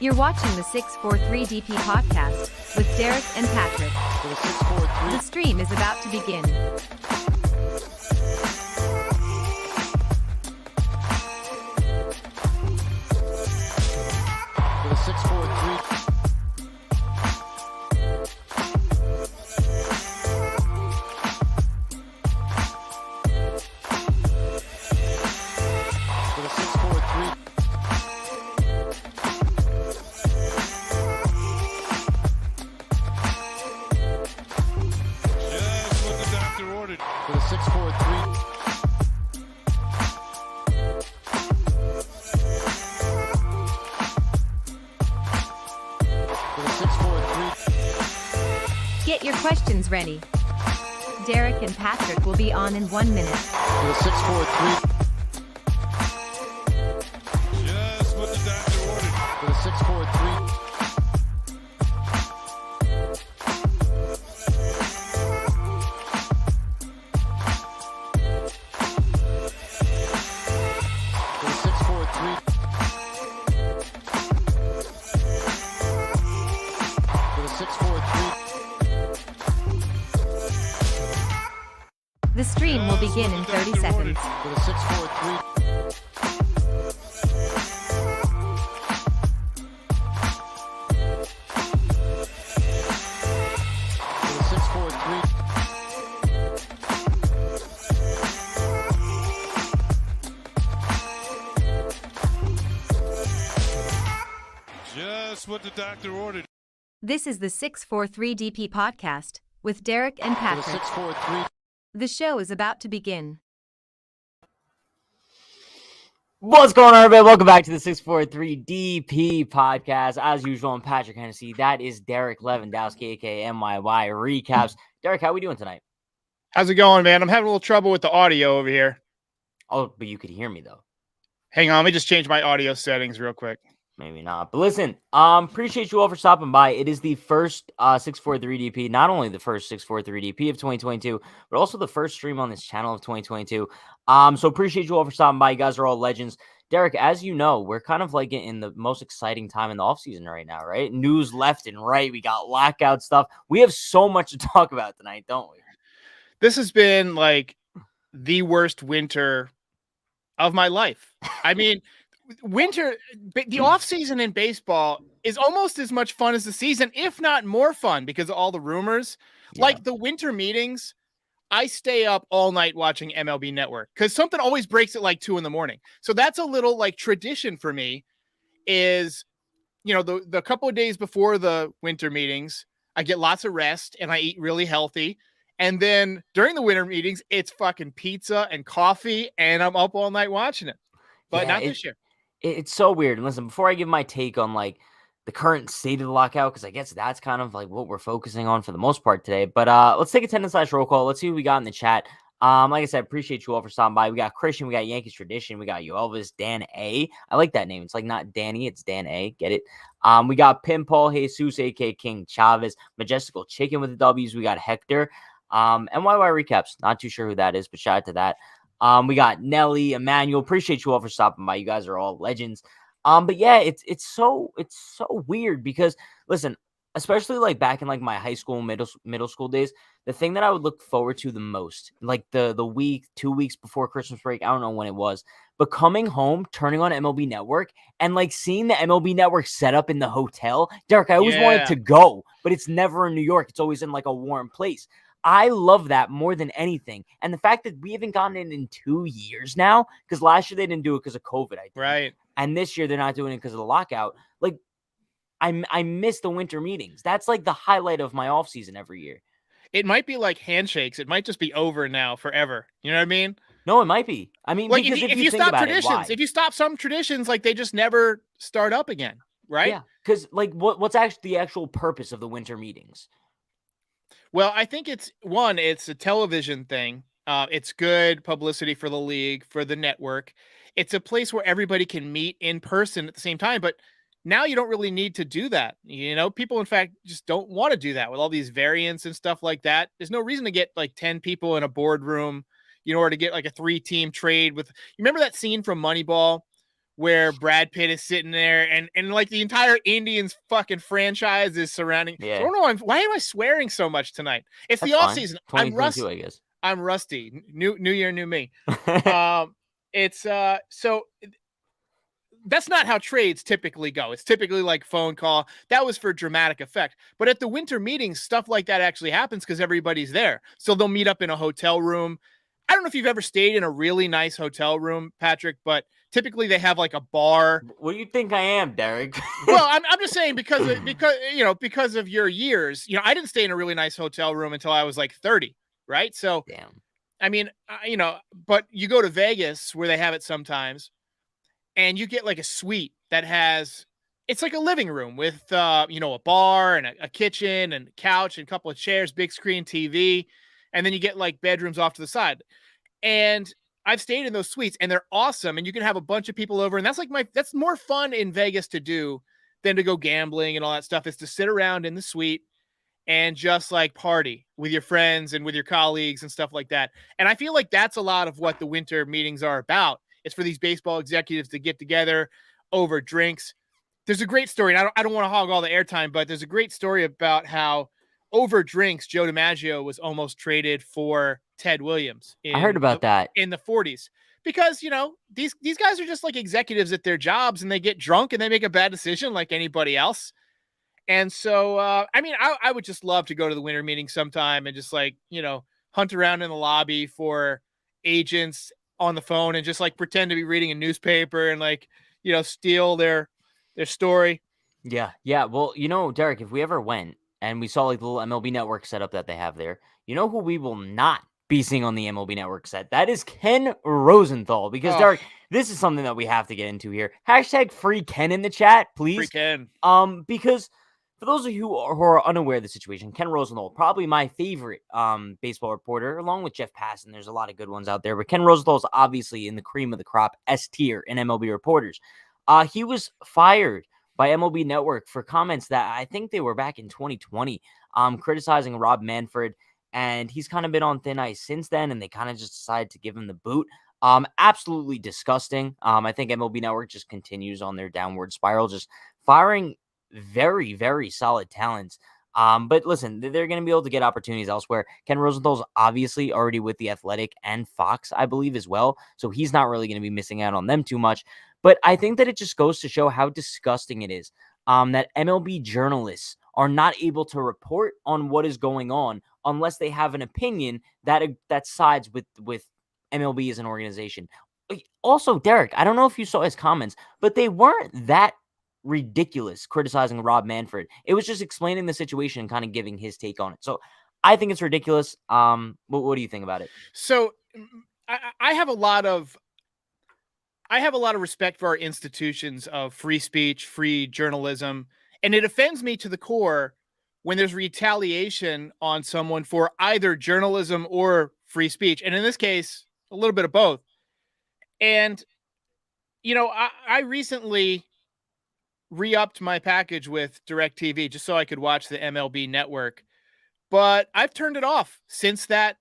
You're watching the 643DP podcast with Derek and Patrick. For the 643. The stream is about to begin. For the 643. For the 643. Just what the doctor ordered. For the 643. For the 643. Get your questions ready. Derek and Patrick will be on in 1 minute. For the 643. Just what the doctor ordered. For the 643. For the 643. For the 643. The stream will begin in 30 seconds. For the 643. For the 643. Just what the doctor ordered. This is the 643DP podcast with Derek and For the Patrick. 643. The show is about to begin. What's going on, everybody? Welcome back to the 643 DP podcast. As usual, I'm Patrick Hennessy. That is Derek Lewandowski, aka MYY Recaps. Derek, how we doing tonight? How's it going, man? I'm having a little trouble with the audio over here. Oh, but you could hear me, though. Hang on, let me just change my audio settings real quick. Maybe not. But listen, appreciate you all for stopping by. It is the first 643 DP, not only the first 643 DP of 2022, but also the first stream on this channel of 2022. So appreciate you all for stopping by. You guys are all legends. Derek, as you know, we're kind of like in the most exciting time in the offseason right now, right? News left and right. We got lockout stuff. We have so much to talk about tonight, don't we? This has been like the worst winter of my life. I mean, winter, the offseason in baseball is almost as much fun as the season, if not more fun, because of all the rumors. Yeah. Like the winter meetings, I stay up all night watching MLB Network because something always breaks at like 2 a.m. So that's a little like tradition for me is, you know, the couple of days before the winter meetings, I get lots of rest and I eat really healthy. And then during the winter meetings, it's fucking pizza and coffee and I'm up all night watching it. But Yeah, not this year. It's so weird. And listen, before I give my take on like the current state of the lockout, because I guess that's kind of like what we're focusing on for the most part today. But let's take attendance / roll call. Let's see who we got in the chat. Like I said, appreciate you all for stopping by. We got Christian, we got Yankees Tradition, we got you Elvis, Dan A. I like that name. It's like not Danny, it's Dan A. Get it? We got Pinball Jesus, aka King Chavez, Majestical Chicken with the W's. We got Hector. MYY Recaps. Not too sure who that is, but shout out to that. We got Nelly, Emmanuel. Appreciate you all for stopping by. You guys are all legends. But yeah, it's so weird because listen, especially like back in like my high school, middle school days, the thing that I would look forward to the most, like the week, 2 weeks before Christmas break, I don't know when it was, but coming home, turning on MLB Network and like seeing the MLB Network set up in the hotel. Derek, I always wanted to go, but it's never in New York. It's always in like a warm place. I love that more than anything. And the fact that we haven't gotten it in 2 years now, because last year they didn't do it because of COVID, I think. Right. And this year they're not doing it because of the lockout. Like, I miss the winter meetings. That's like the highlight of my offseason every year. It might be like handshakes. It might just be over now forever. You know what I mean? No, it might be. I mean, like because if you think stop about traditions, it, if you stop some traditions, like they just never start up again, right? Yeah, because like what's actually the actual purpose of the winter meetings? Well, I think it's a television thing. It's good publicity for the league, for the network. It's a place where everybody can meet in person at the same time. But now you don't really need to do that. You know, people, in fact, just don't want to do that with all these variants and stuff like that. There's no reason to get like 10 people in a boardroom, you know, or to get like a 3-team trade with. You remember that scene from Moneyball where Brad Pitt is sitting there and like the entire Indians fucking franchise is surrounding. Yeah. So I don't know why am I swearing so much tonight? It's That's the off fine. season. 2022, I guess. I'm rusty. New year, new me. It's so that's not how trades typically go. It's typically like phone call. That was for dramatic effect. But at the winter meetings, stuff like that actually happens because everybody's there. So they'll meet up in a hotel room. I don't know if you've ever stayed in a really nice hotel room, Patrick, but typically they have like a bar. What do you think I am, Derek? Well, I'm just saying because of your years, I didn't stay in a really nice hotel room until I was like 30, right? So, Damn. I mean, but you go to Vegas where they have it sometimes, and you get like a suite that it's like a living room with, a bar and a kitchen and couch and a couple of chairs, big screen TV. And then you get like bedrooms off to the side. And I've stayed in those suites and they're awesome. And you can have a bunch of people over. And that's more fun in Vegas to do than to go gambling and all that stuff, is to sit around in the suite and just like party with your friends and with your colleagues and stuff like that. And I feel like that's a lot of what the winter meetings are about. It's for these baseball executives to get together over drinks. There's a great story, and I don't want to hog all the airtime, but there's a great story about how over drinks, Joe DiMaggio was almost traded for Ted Williams. I heard about that in the 40s, because these guys are just like executives at their jobs, and they get drunk and they make a bad decision like anybody else. And so, I would just love to go to the winter meeting sometime and just like hunt around in the lobby for agents on the phone and just like pretend to be reading a newspaper and like steal their story. Yeah. Well, Derek, if we ever went and we saw like the little MLB Network setup that they have there, who we will not be seeing on the MLB Network set? That is Ken Rosenthal. Because Derek, this is something that we have to get into here. Hashtag free Ken in the chat, please. Free Ken. Because for those of you who are unaware of the situation, Ken Rosenthal, probably my favorite baseball reporter, along with Jeff Passan. There's a lot of good ones out there, but Ken Rosenthal is obviously in the cream of the crop, S tier in MLB reporters. He was fired by MLB Network for comments that I think they were back in 2020, criticizing Rob Manfred, and he's kind of been on thin ice since then, and they kind of just decided to give him the boot. Absolutely disgusting. I think MLB Network just continues on their downward spiral, just firing very, very solid talents. But listen, they're going to be able to get opportunities elsewhere. Ken Rosenthal's obviously already with The Athletic and Fox, I believe, as well. So he's not really going to be missing out on them too much. But I think that it just goes to show how disgusting it is that MLB journalists are not able to report on what is going on unless they have an opinion that sides with MLB as an organization. Also, Derek, I don't know if you saw his comments, but they weren't that ridiculous criticizing Rob Manfred. It was just explaining the situation and kind of giving his take on it. So I think it's ridiculous. What do you think about it? So I have a lot of respect for our institutions of free speech, free journalism, and it offends me to the core when there's retaliation on someone for either journalism or free speech. And in this case, a little bit of both. And, I recently re-upped my package with DirecTV just so I could watch the MLB Network, but I've turned it off since that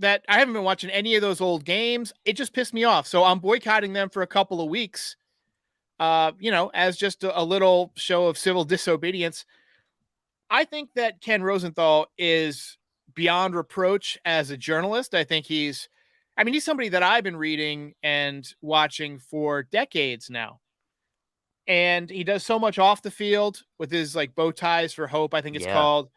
I haven't been watching any of those old games. It just pissed me off. So I'm boycotting them for a couple of weeks, as just a little show of civil disobedience. I think that Ken Rosenthal is beyond reproach as a journalist. I think he's somebody that I've been reading and watching for decades now. And he does so much off the field with his like bow ties for hope, I think it's called.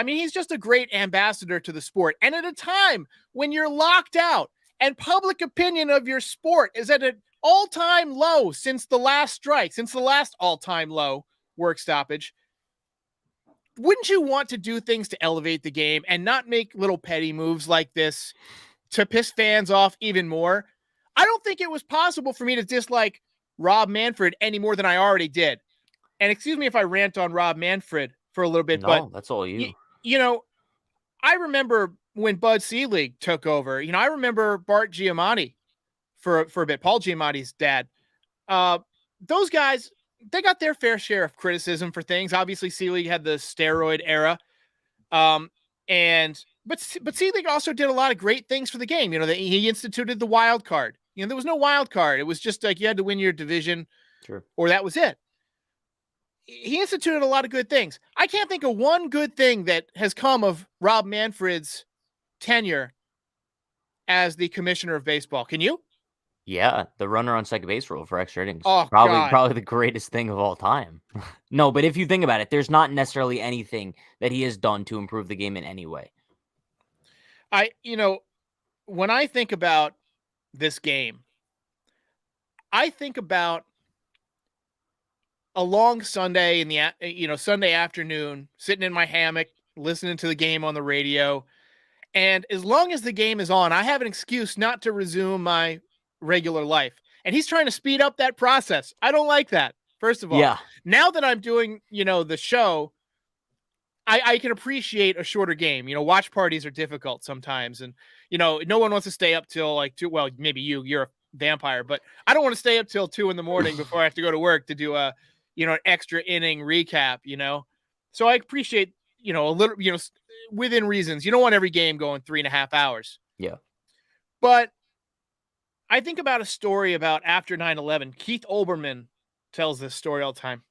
He's just a great ambassador to the sport. And at a time when you're locked out and public opinion of your sport is at an all-time low since the last strike, since the last all-time low work stoppage, wouldn't you want to do things to elevate the game and not make little petty moves like this to piss fans off even more? I don't think it was possible for me to dislike Rob Manfred any more than I already did. And excuse me if I rant on Rob Manfred for a little bit, but that's all you. I remember when Bud Selig took over. I remember Bart Giamatti for a bit, Paul Giamatti's dad. Those guys, they got their fair share of criticism for things. Obviously, Selig had the steroid era, but Selig also did a lot of great things for the game. He instituted the wild card. there was no wild card. It was just like you had to win your division Sure. or that was it. He instituted a lot of good things. I can't think of one good thing that has come of Rob Manfred's tenure as the commissioner of baseball. Can you? Yeah, the runner on second base rule for extra innings. Oh, Probably God. probably the greatest thing of all time. No, but if you think about it, there's not necessarily anything that he has done to improve the game in any way. When I think about this game, I think about a long Sunday in the Sunday afternoon, sitting in my hammock, listening to the game on the radio. And as long as the game is on, I have an excuse not to resume my regular life. And he's trying to speed up that process. I don't like that. First of all, Yeah. now that I'm doing, the show, I can appreciate a shorter game. Watch parties are difficult sometimes. And, no one wants to stay up till like 2. Well, maybe you're a vampire, but I don't want to stay up till 2 a.m. before I have to go to work to do an extra inning recap, So I appreciate, a little, within reasons. You don't want every game going 3.5 hours. Yeah. But I think about a story about after 9/11. Keith Olbermann tells this story all the time.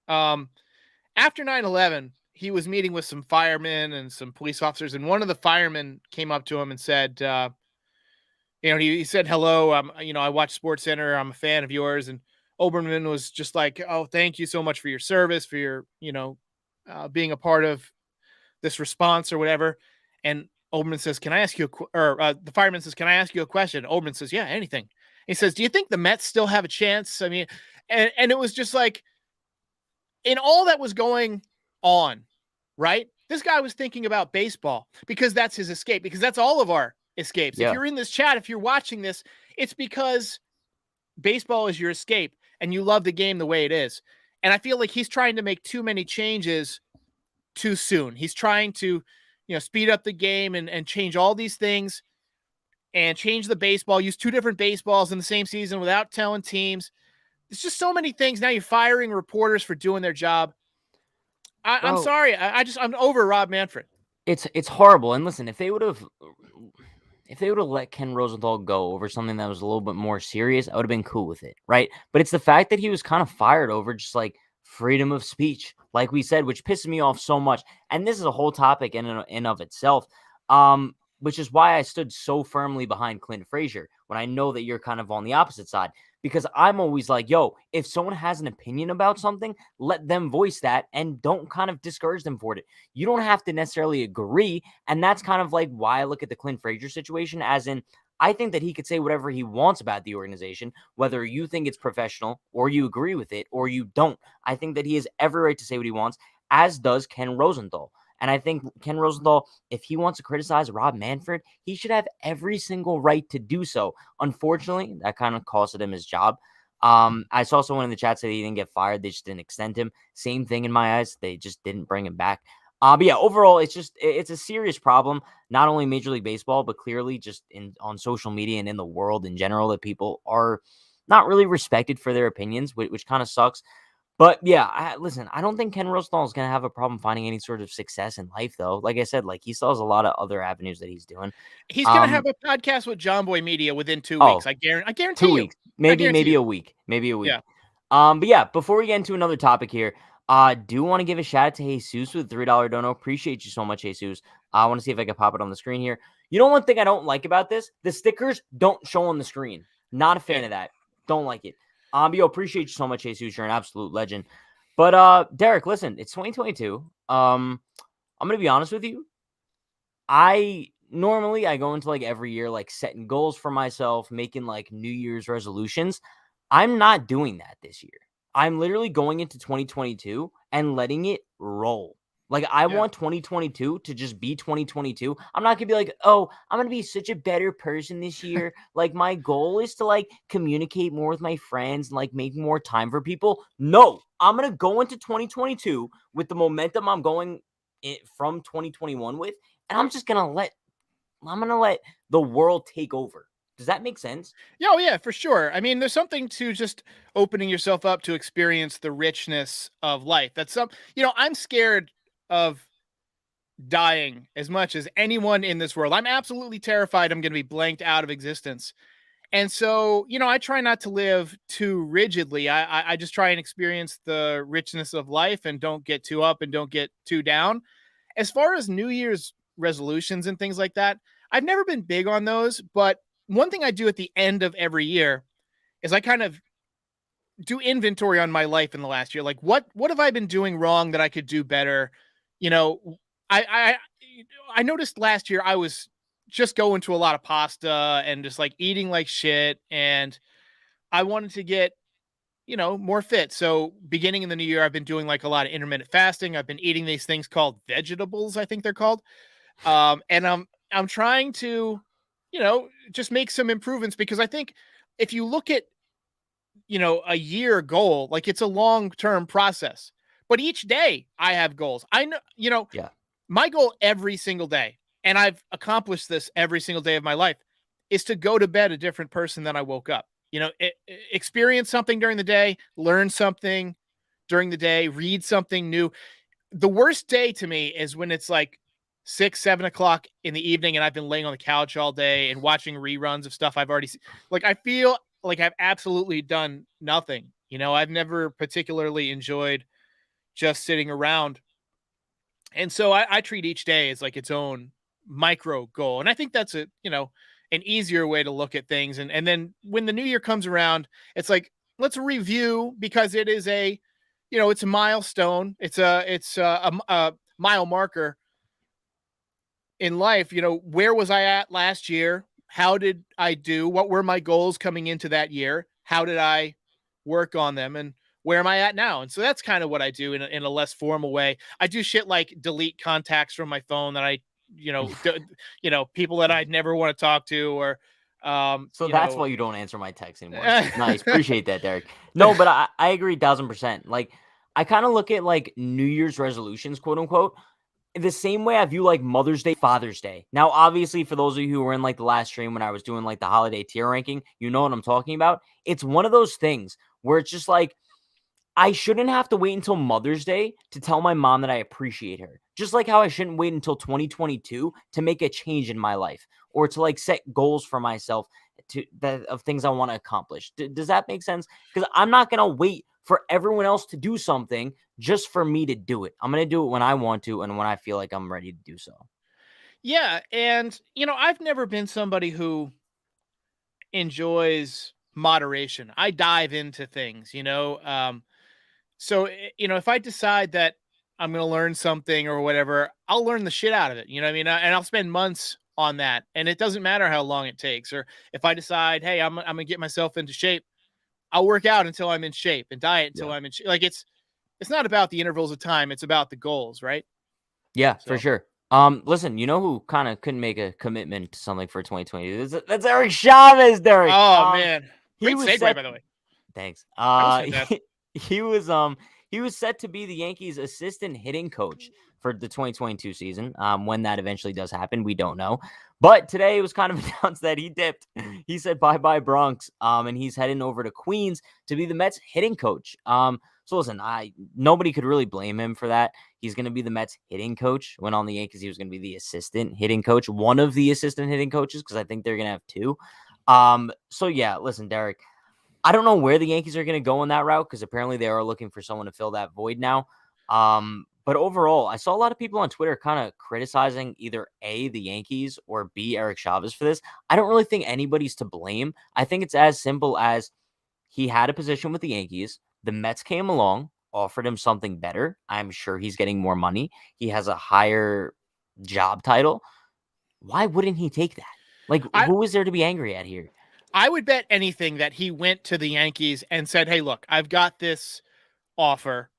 After 9/11, he was meeting with some firemen and some police officers, and one of the firemen came up to him and said, he said, hello, I watch SportsCenter. I'm a fan of yours. And Olbermann was just like, oh, thank you so much for your service, for your, being a part of this response or whatever. And Olbermann says, can I ask you the fireman says, can I ask you a question? Olbermann says, yeah, anything. He says, do you think the Mets still have a chance? I mean, and it was just like, in all that was going on, right? This guy was thinking about baseball because that's his escape, because that's all of our escapes. Yeah. If you're in this chat, if you're watching this, it's because baseball is your escape and you love the game the way it is. And I feel like he's trying to make too many changes too soon. He's trying to, speed up the game and change all these things and change the baseball, use 2 different baseballs in the same season without telling teams. It's just so many things. Now you're firing reporters for doing their job. I'm sorry. I'm over Rob Manfred. It's horrible. And listen, if they would have let Ken Rosenthal go over something that was a little bit more serious, I would have been cool with it, right? But it's the fact that he was kind of fired over just like freedom of speech, like we said, which pisses me off so much. And this is a whole topic in and of itself, which is why I stood so firmly behind Clint Frazier when I know that you're kind of on the opposite side, because I'm always like, yo, if someone has an opinion about something, let them voice that and don't kind of discourage them for it. You don't have to necessarily agree. And that's kind of like why I look at the Clint Frazier situation, as in, I think that he could say whatever he wants about the organization, whether you think it's professional or you agree with it or you don't. I think that he has every right to say what he wants, as does Ken Rosenthal. And I think Ken Rosenthal, if he wants to criticize Rob Manfred, he should have every single right to do so. Unfortunately, that kind of costed him his job. I saw someone in the chat say he didn't get fired. They just didn't extend him. Same thing in my eyes. They just didn't bring him back. But yeah, overall, it's a serious problem, not only Major League Baseball, but clearly just on social media and in the world in general, that people are not really respected for their opinions, which kind of sucks. But yeah, listen, I don't think Ken Rosenthal is going to have a problem finding any sort of success in life, though. Like I said, like he still has a lot of other avenues that he's doing. He's going to have a podcast with John Boy Media within 2 weeks. I guarantee 2 you. weeks, maybe a week. Yeah. But yeah, before we get into another topic here, do want to give a shout out to Jesus with $3 dono. Appreciate you so much, Jesus. I want to see if I can pop it on the screen here. You know, one thing I don't like about this, the stickers don't show on the screen. Not a fan of that. Don't like it. Yo, appreciate you so much, Jesus. You're an absolute legend. But Derek, listen, it's 2022. I'm gonna be honest with you. I go into like every year like setting goals for myself, making like New Year's resolutions. I'm not doing that this year. I'm literally going into 2022 and letting it roll. Like, I want 2022 to just be 2022. I'm not going to be like, oh, I'm going to be such a better person this year. Like, my goal is to, like, communicate more with my friends and, like, make more time for people. No, I'm going to go into 2022 with the momentum I'm going from 2021 with, and I'm just going to let the world take over. Does that make sense? Oh, yeah, for sure. I mean, there's something to just opening yourself up to experience the richness of life. I'm scared of dying as much as anyone in this world. I'm absolutely terrified I'm going to be blanked out of existence. And so, I try not to live too rigidly. I just try and experience the richness of life and don't get too up and don't get too down. As far as New Year's resolutions and things like that, I've never been big on those. But one thing I do at the end of every year is I kind of do inventory on my life in the last year. Like what have I been doing wrong that I could do better? I I noticed last year I was just going to a lot of pasta and just like eating like shit. And I wanted to get, more fit. So beginning in the new year, I've been doing like a lot of intermittent fasting. I've been eating these things called vegetables, I think they're called. And I'm trying to, just make some improvements because I think if you look at, a year goal, like it's a long-term process, but each day I have goals. I know, Yeah. my goal every single day, and I've accomplished this every single day of my life, is to go to bed a different person than I woke up. Experience something during the day, learn something during the day, read something new. The worst day to me is when it's like 6, 7 o'clock in the evening and I've been laying on the couch all day and watching reruns of stuff I've already seen. Like, I feel like I've absolutely done nothing. I've never particularly enjoyed just sitting around. And so I treat each day as like its own micro goal. And I think that's an easier way to look at things. And then when the new year comes around, it's like, let's review, because it is it's a milestone. It's a mile marker in life. Where was I at last year? How did I do? What were my goals coming into that year? How did I work on them? And where am I at now? And so that's kind of what I do in a less formal way. I do shit like delete contacts from my phone that I, people that I'd never want to talk to, or, So that's why you don't answer my texts anymore. Nice. Appreciate that, Derek. No, but I agree 1000%. Like, I kind of look at like New Year's resolutions, quote unquote, the same way I view like Mother's Day, Father's Day. Now, obviously, for those of you who were in like the last stream when I was doing like the holiday tier ranking, you know what I'm talking about. It's one of those things where it's just like, I shouldn't have to wait until Mother's Day to tell my mom that I appreciate her. Just like how I shouldn't wait until 2022 to make a change in my life or to like set goals for myself of things I want to accomplish. Does that make sense? Because I'm not going to wait for everyone else to do something just for me to do it. I'm going to do it when I want to and when I feel like I'm ready to do so. Yeah. And, I've never been somebody who enjoys moderation. I dive into things, so, if I decide that I'm going to learn something or whatever, I'll learn the shit out of it. You know what I mean? And I'll spend months on that. And it doesn't matter how long it takes. Or if I decide, hey, I'm going to get myself into shape, I'll work out until I'm in shape and diet until I'm in shape. Like, it's not about the intervals of time. It's about the goals, right? Yeah, for sure. Listen, you know who kind of couldn't make a commitment to something for 2020? That's Eric Chavez, Derek. Oh, man. Great was segue, set, by the way. Thanks. He was set to be the Yankees' assistant hitting coach for the 2022 season. When that eventually does happen, we don't know. But today it was kind of announced that he dipped. He said bye-bye Bronx. And he's heading over to Queens to be the Mets hitting coach. So listen, nobody could really blame him for that. He's going to be the Mets hitting coach. When on the Yankees, he was going to be the assistant hitting coach, one of the assistant hitting coaches, because I think they're going to have two. So yeah, listen, Derek, I don't know where the Yankees are going to go in that route because apparently they are looking for someone to fill that void now. But overall, I saw a lot of people on Twitter kind of criticizing either A, the Yankees, or B, Eric Chavez for this. I don't really think anybody's to blame. I think it's as simple as he had a position with the Yankees. The Mets came along, offered him something better. I'm sure he's getting more money. He has a higher job title. Why wouldn't he take that? Like, who is there to be angry at here? I would bet anything that he went to the Yankees and said, hey, look, I've got this offer.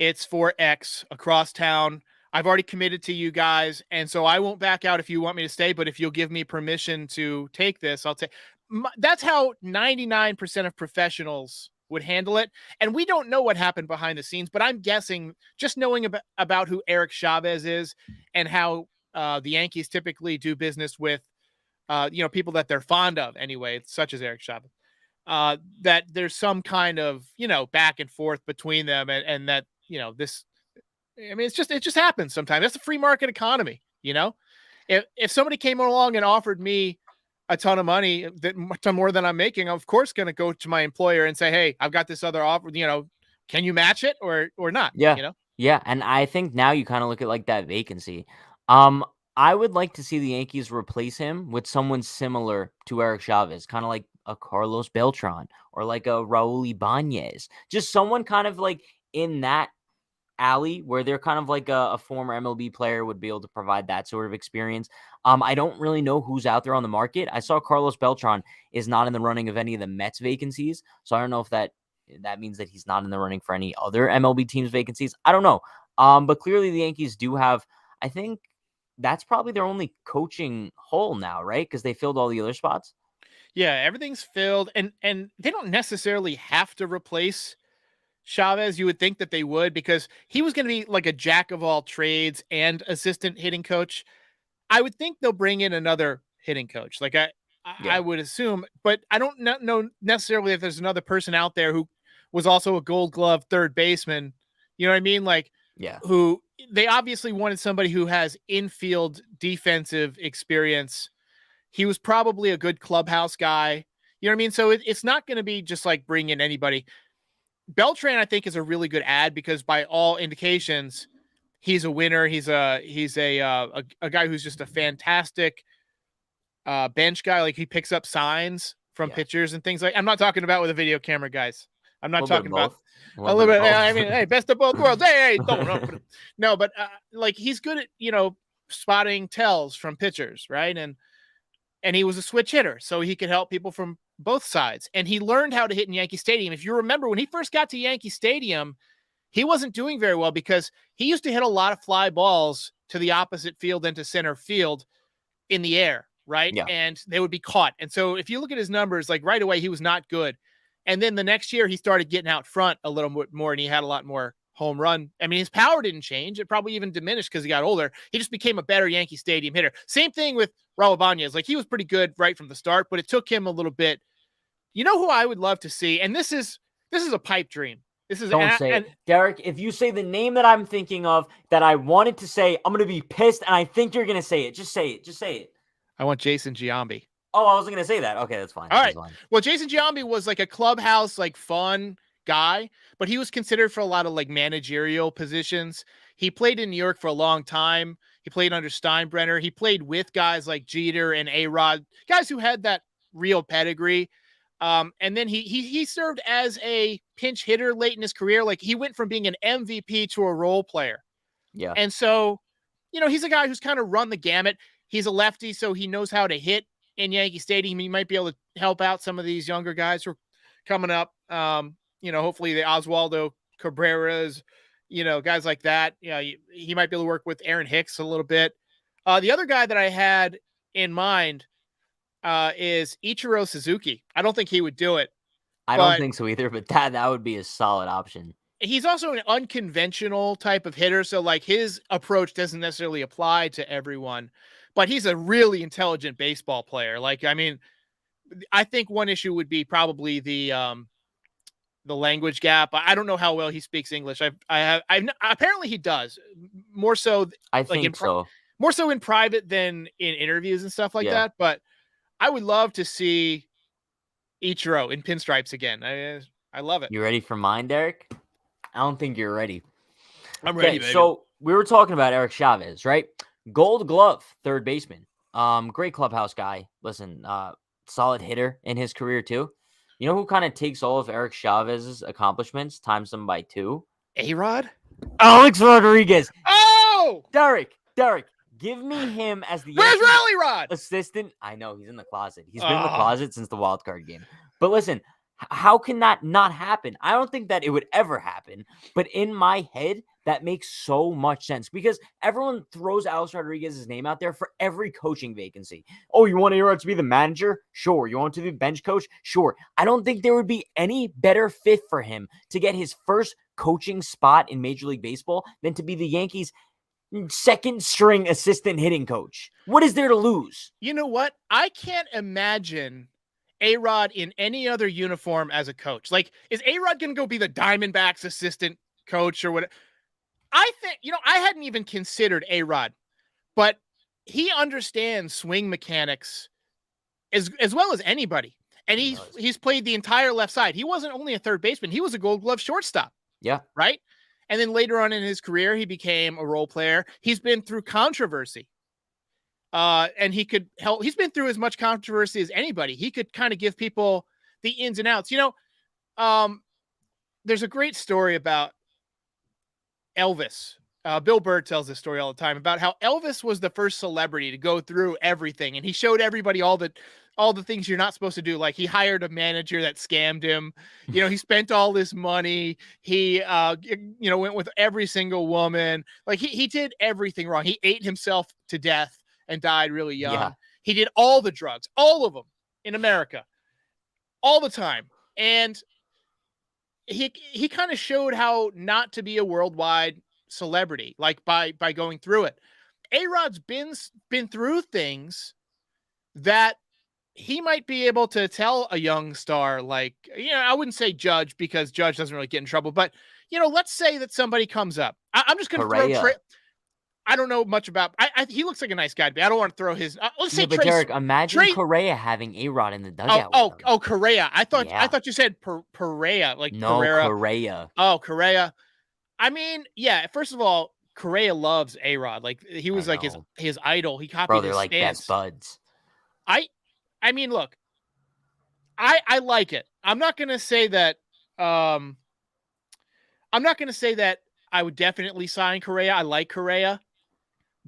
It's for X across town. I've already committed to you guys. And so I won't back out if you want me to stay. But if you'll give me permission to take this, I'll take. That's how 99% of professionals would handle it. And we don't know what happened behind the scenes, but I'm guessing, just knowing about who Eric Chavez is and how the Yankees typically do business with, people that they're fond of anyway, such as Eric Chavez, that there's some kind of, back and forth between them and that, this, I mean, it just happens sometimes. That's a free market economy. If somebody came along and offered me a ton of money, that ton more than I'm making, I'm of course going to go to my employer and say, hey, I've got this other offer, can you match it or not? Yeah. Yeah, and I think now you kind of look at like that vacancy. I would like to see the Yankees replace him with someone similar to Eric Chavez, kind of like a Carlos Beltran or like a Raul Ibanez. Just someone kind of like in that alley where they're kind of like a former MLB player would be able to provide that sort of experience. I don't really know who's out there on the market. I saw Carlos Beltran is not in the running of any of the Mets vacancies, so I don't know if that means that he's not in the running for any other MLB teams vacancies. I don't know. But clearly the Yankees do have, I think that's probably their only coaching hole now, right? Because they filled all the other spots. Yeah, everything's filled, and they don't necessarily have to replace Chavez. You would think that they would, because he was going to be like a jack of all trades and assistant hitting coach. I would think they'll bring in another hitting coach. Like I would assume, but I don't know necessarily if there's another person out there who was also a Gold Glove third baseman. You know what I mean? Like, who they obviously wanted somebody who has infield defensive experience. He was probably a good clubhouse guy. You know what I mean? So it's not going to be just like bring in anybody. Beltran, I think, is a really good ad because by all indications, he's a winner. He's a guy who's just a fantastic bench guy. Like, he picks up signs from pitchers and things like. I'm not talking about with a video camera, guys. I'm not talking about a little bit. I mean, hey, best of both worlds. Hey, no, but like, he's good at spotting tells from pitchers, right? And he was a switch hitter, so he could help people from both sides. And he learned how to hit in Yankee Stadium. If you remember, when he first got to Yankee Stadium, he wasn't doing very well because he used to hit a lot of fly balls to the opposite field and to center field in the air, right? Yeah. And they would be caught. And so if you look at his numbers, like right away, he was not good. And then the next year, he started getting out front a little bit more, and he had a lot more home run. I mean, his power didn't change. It probably even diminished because he got older. He just became a better Yankee Stadium hitter. Same thing with Raul Ibanez. Like, he was pretty good right from the start, but it took him a little bit. You know who I would love to see? And this is a pipe dream. Don't say it. Derek, if you say the name that I'm thinking of that I wanted to say, I'm going to be pissed, and I think you're going to say it. Just say it. Just say it. I want Jason Giambi. Oh, I wasn't going to say that. Okay, that's fine. All right. Well, Jason Giambi was like a clubhouse, like fun guy, but he was considered for a lot of like managerial positions. He played in New York for a long time. He played under Steinbrenner. He played with guys like Jeter and A-Rod, guys who had that real pedigree. And then he served as a pinch hitter late in his career. Like, he went from being an MVP to a role player. Yeah. And so, he's a guy who's kind of run the gamut. He's a lefty, so he knows how to hit in Yankee Stadium. He might be able to help out some of these younger guys who are coming up. Hopefully the Oswaldo Cabreras, guys like that. He might be able to work with Aaron Hicks a little bit. The other guy that I had in mind is Ichiro Suzuki. I don't think he would do it. I don't think so either, but that would be a solid option. He's also an unconventional type of hitter, so like his approach doesn't necessarily apply to everyone, but he's a really intelligent baseball player. Like, I mean, I think one issue would be probably the language gap. I don't know how well he speaks English. I apparently he does more so. I think so. More so in private than in interviews and stuff like that. But I would love to see Ichiro in pinstripes again. I love it. You ready for mine, Derek? I don't think you're ready. I'm ready, baby. So we were talking about Eric Chavez, right? Gold Glove, third baseman. Great clubhouse guy. Listen, solid hitter in his career too. You know who kind of takes all of Eric Chavez's accomplishments, times them by 2? A-Rod? Alex Rodriguez. Oh! Derek, give me him as the Where's Rally Rod? assistant. I know, he's in the closet. He's been in the closet since the wild card game. But listen, how can that not happen? I don't think that it would ever happen. But in my head, that makes so much sense because everyone throws Alex Rodriguez's name out there for every coaching vacancy. Oh, you want A-Rod to be the manager? Sure. You want to be bench coach? Sure. I don't think there would be any better fit for him to get his first coaching spot in Major League Baseball than to be the Yankees' second string assistant hitting coach. What is there to lose? You know what? I can't imagine A-Rod in any other uniform as a coach. Like, is A-Rod going to go be the Diamondbacks assistant coach or what? I think, I hadn't even considered A-Rod, but he understands swing mechanics as well as anybody. And he's played the entire left side. He wasn't only a third baseman; he was a Gold Glove shortstop. Yeah. Right. And then later on in his career, he became a role player. He's been through controversy. And he could help. He's been through as much controversy as anybody. He could kind of give people the ins and outs. There's a great story about Elvis. Bill Burr tells this story all the time about how Elvis was the first celebrity to go through everything, and he showed everybody all the things you're not supposed to do. Like, he hired a manager that scammed him. He spent all this money. He, went with every single woman. Like, he did everything wrong. He ate himself to death and died really young. Yeah. He did all the drugs, all of them in America, all the time. And he kind of showed how not to be a worldwide celebrity, like by going through it. A-Rod's been through things that he might be able to tell a young star, like, I wouldn't say Judge, because Judge doesn't really get in trouble, but let's say that somebody comes up. I'm just going to throw I don't know much about. He looks like a nice guy to me. I don't want to throw his. Let's say but Derek, imagine Correa having A-Rod in the dugout. Oh, Correa. I thought you said Perea, like no, Pereira. Correa. Oh, Correa. I mean, yeah. First of all, Correa loves A-Rod. Like, he was like his idol. He copied his they're like stance. best buds. I mean, look. I like it. I'm not gonna say that. I'm not gonna say that I would definitely sign Correa. I like Correa.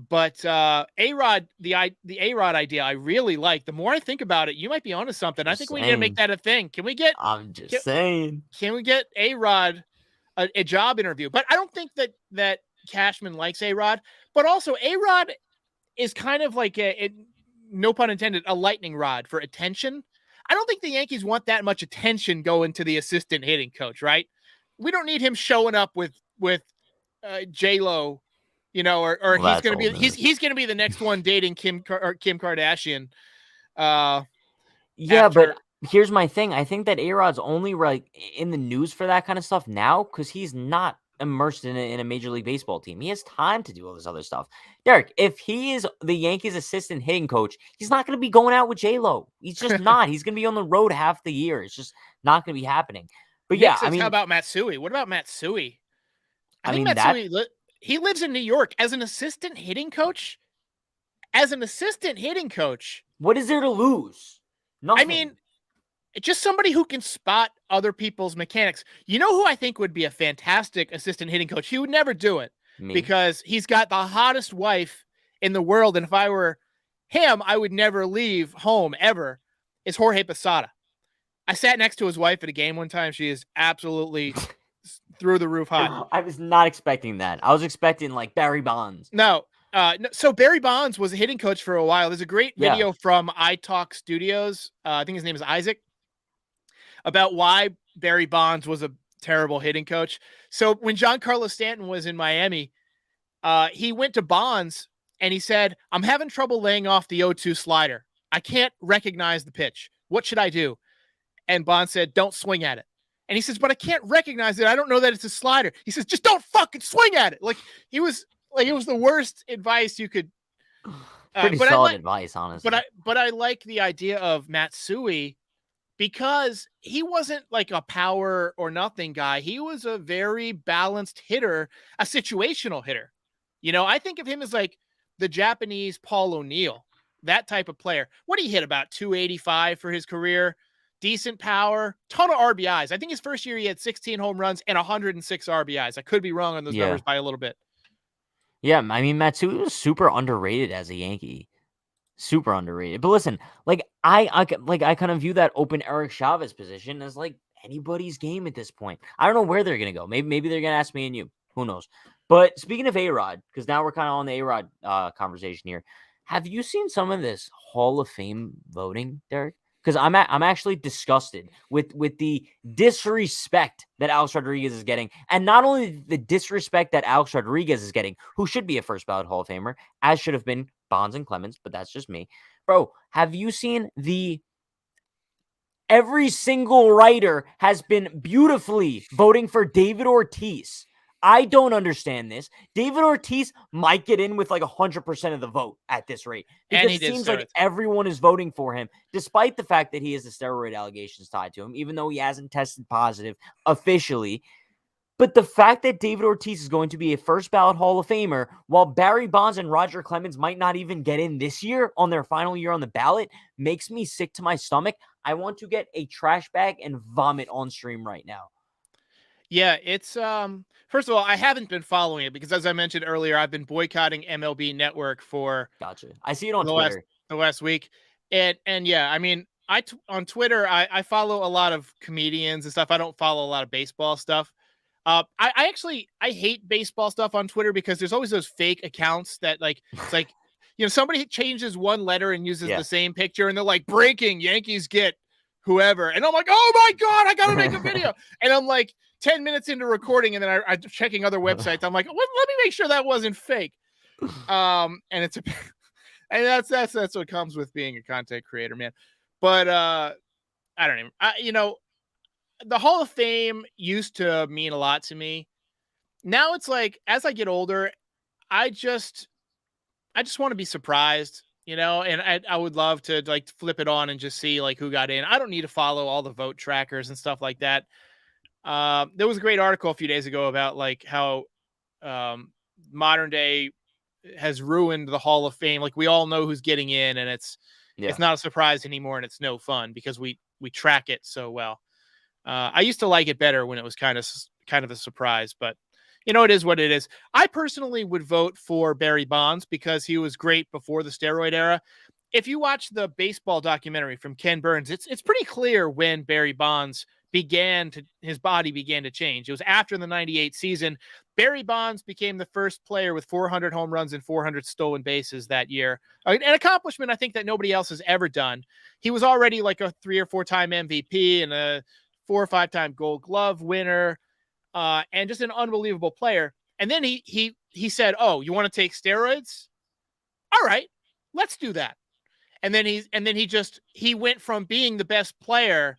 But A-Rod, the A-Rod idea, I really like. The more I think about it, you might be onto something. I think we need to make that a thing. Can we get? I'm just saying. Can we get A-Rod a job interview? But I don't think that Cashman likes A-Rod. But also, A-Rod is kind of like no pun intended, a lightning rod for attention. I don't think the Yankees want that much attention going to the assistant hitting coach, right? We don't need him showing up with J-Lo. Or he's going to be he's going to be the next one dating Kim Kardashian. But here's my thing. I think that A-Rod's only in the news for that kind of stuff now because he's not immersed in a Major League Baseball team. He has time to do all this other stuff. Derek, if he is the Yankees' assistant hitting coach, he's not going to be going out with J-Lo. He's just not. He's going to be on the road half the year. It's just not going to be happening. But yeah, how about Matsui? What about Matsui? I think Matsui. He lives in New York as an assistant hitting coach. What is there to lose? Nothing. I mean, just somebody who can spot other people's mechanics. You know who I think would be a fantastic assistant hitting coach? He would never do it because he's got the hottest wife in the world. And if I were him, I would never leave home ever. Is Jorge Posada. I sat next to his wife at a game one time. She is absolutely through the roof hot. I was not expecting that. I was expecting like Barry Bonds. No. So Barry Bonds was a hitting coach for a while. There's a great video from iTalk Studios. I think his name is Isaac, about why Barry Bonds was a terrible hitting coach. So when Giancarlo Stanton was in Miami, he went to Bonds and he said, "I'm having trouble laying off the 0-2 slider. I can't recognize the pitch. What should I do?" And Bonds said, "Don't swing at it." And he says, "But I can't recognize it. I don't know that it's a slider." He says, "Just don't fucking swing at it." Like, it was the worst advice you could. Pretty solid advice, honestly. But I like the idea of Matsui because he wasn't like a power or nothing guy. He was a very balanced hitter, a situational hitter. I think of him as like the Japanese Paul O'Neill, that type of player. What did he hit? About 285 for his career. Decent power, ton of RBIs. I think his first year he had 16 home runs and 106 RBIs. I could be wrong on those numbers by a little bit. Yeah, I mean, Matsui was super underrated as a Yankee. Super underrated. But listen, like I kind of view that open Eric Chavez position as like anybody's game at this point. I don't know where they're gonna go. Maybe they're gonna ask me and you. Who knows? But speaking of A-Rod, because now we're kind of on the A-Rod conversation here. Have you seen some of this Hall of Fame voting, Derek? Because I'm actually disgusted with the disrespect that Alex Rodriguez is getting. And not only the disrespect that Alex Rodriguez is getting, who should be a first ballot Hall of Famer, as should have been Bonds and Clemens, but that's just me. Bro, have you seen every single writer has been beautifully voting for David Ortiz. I don't understand this. David Ortiz might get in with like 100% of the vote at this rate And because he it did seems like steroids. everyone is voting for him, despite the fact that he has the steroid allegations tied to him, even though he hasn't tested positive officially. But the fact that David Ortiz is going to be a first ballot Hall of Famer, while Barry Bonds and Roger Clemens might not even get in this year on their final year on the ballot, makes me sick to my stomach. I want to get a trash bag and vomit on stream right now. Yeah, it's first of all, I haven't been following it because as I mentioned earlier, I've been boycotting MLB Network for Gotcha. I see it on the Twitter. last week. And yeah, I mean, on Twitter, I follow a lot of comedians and stuff. I don't follow a lot of baseball stuff. I actually hate baseball stuff on Twitter because there's always those fake accounts that like it's like somebody changes one letter and uses the same picture and they're like breaking Yankees get whoever, and I'm like, oh my god, I gotta make a video, and I'm like 10 minutes into recording and then I'm checking other websites. I'm like, let me make sure that wasn't fake. And it's and that's what comes with being a content creator, man. But I don't even the Hall of Fame used to mean a lot to me. Now it's like, as I get older, I just want to be surprised, and I would love to like flip it on and just see like who got in. I don't need to follow all the vote trackers and stuff like that. There was a great article a few days ago about like how modern day has ruined the Hall of Fame. Like we all know who's getting in, and it's not a surprise anymore, and it's no fun because we track it so well. I used to like it better when it was kind of a surprise, but it is what it is. I personally would vote for Barry Bonds because he was great before the steroid era. If you watch the baseball documentary from Ken Burns, it's pretty clear when Barry Bonds his body began to change. It was after the 98 season. Barry Bonds became the first player with 400 home runs and 400 stolen bases that year. An accomplishment I think that nobody else has ever done. He was already like a 3 or 4 time MVP and a 4 or 5 time Gold Glove winner, and just an unbelievable player. And then he said, "Oh, you want to take steroids? All right, let's do that." And then he went from being the best player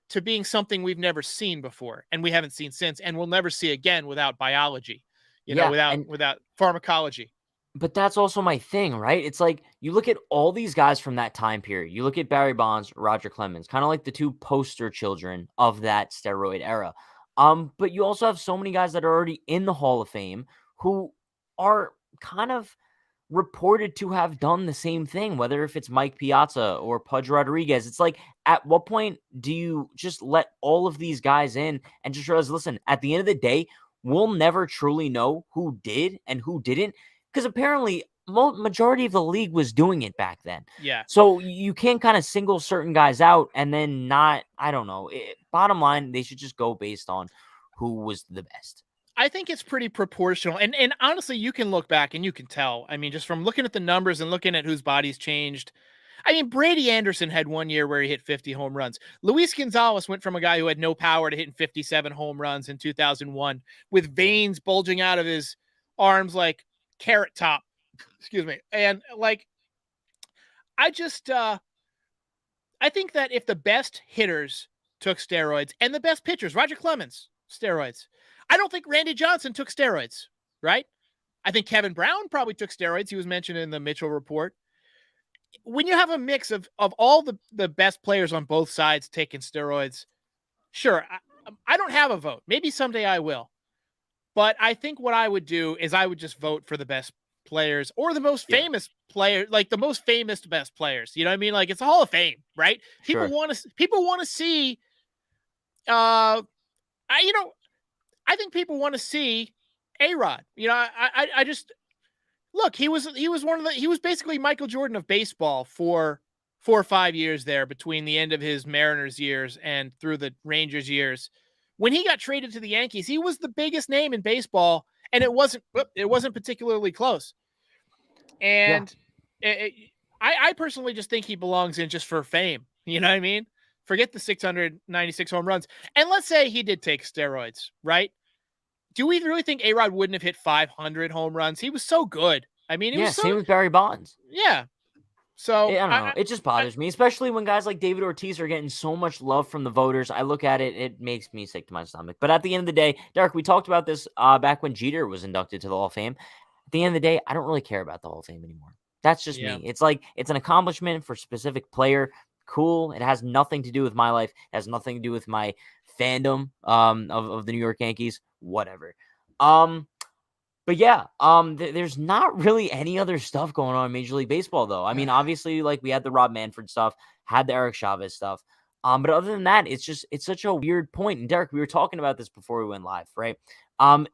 to being something we've never seen before, and we haven't seen since, and we'll never see again without biology, without pharmacology. But that's also my thing, right? It's like you look at all these guys from that time period. You look at Barry Bonds, Roger Clemens, kind of like the two poster children of that steroid era. But you also have so many guys that are already in the Hall of Fame who are kind of reported to have done the same thing, whether if it's Mike Piazza or Pudge Rodriguez. It's like, at what point do you just let all of these guys in and just realize, listen, at the end of the day, we'll never truly know who did and who didn't, because apparently majority of the league was doing it back then. Yeah. So you can't kind of single certain guys out and then not, I don't know. Bottom line, they should just go based on who was the best. I think it's pretty proportional. And honestly, you can look back and you can tell. I mean, just from looking at the numbers and looking at whose body's changed. I mean, Brady Anderson had one year where he hit 50 home runs. Luis Gonzalez went from a guy who had no power to hitting 57 home runs in 2001 with veins bulging out of his arms like Carrot Top. Excuse me. And like, I think that if the best hitters took steroids and the best pitchers, Roger Clemens, steroids, I don't think Randy Johnson took steroids, right? I think Kevin Brown probably took steroids. He was mentioned in the Mitchell report. When you have a mix of all the best players on both sides taking steroids, sure, I don't have a vote. Maybe someday I will. But I think what I would do is I would just vote for the best players or the most famous player, like the most famous best players. You know what I mean? Like it's a Hall of Fame, right? People want to see I think people want to see A-Rod. I just look, he was basically Michael Jordan of baseball for 4 or 5 years there between the end of his Mariners years and through the Rangers years. When he got traded to the Yankees, he was the biggest name in baseball, and it wasn't particularly close. And I personally just think he belongs in just for fame. You know what I mean? Forget the 696 home runs. And let's say he did take steroids, right? Do we really think A-Rod wouldn't have hit 500 home runs? He was so good. I mean, same with Barry Bonds. Yeah. So I don't know. It just bothers me, especially when guys like David Ortiz are getting so much love from the voters. I look at it, it makes me sick to my stomach. But at the end of the day, Derek, we talked about this back when Jeter was inducted to the Hall of Fame. At the end of the day, I don't really care about the Hall of Fame anymore. That's just Yeah. me. It's like it's an accomplishment for a specific player. Cool. It has nothing to do with my life. It has nothing to do with my fandom of the New York Yankees. Whatever. But yeah, there's not really any other stuff going on in Major League Baseball, though. I mean, obviously, like we had the Rob Manfred stuff, had the Eric Chavez stuff. But other than that, it's such a weird point. And Derek, we were talking about this before we went live, right?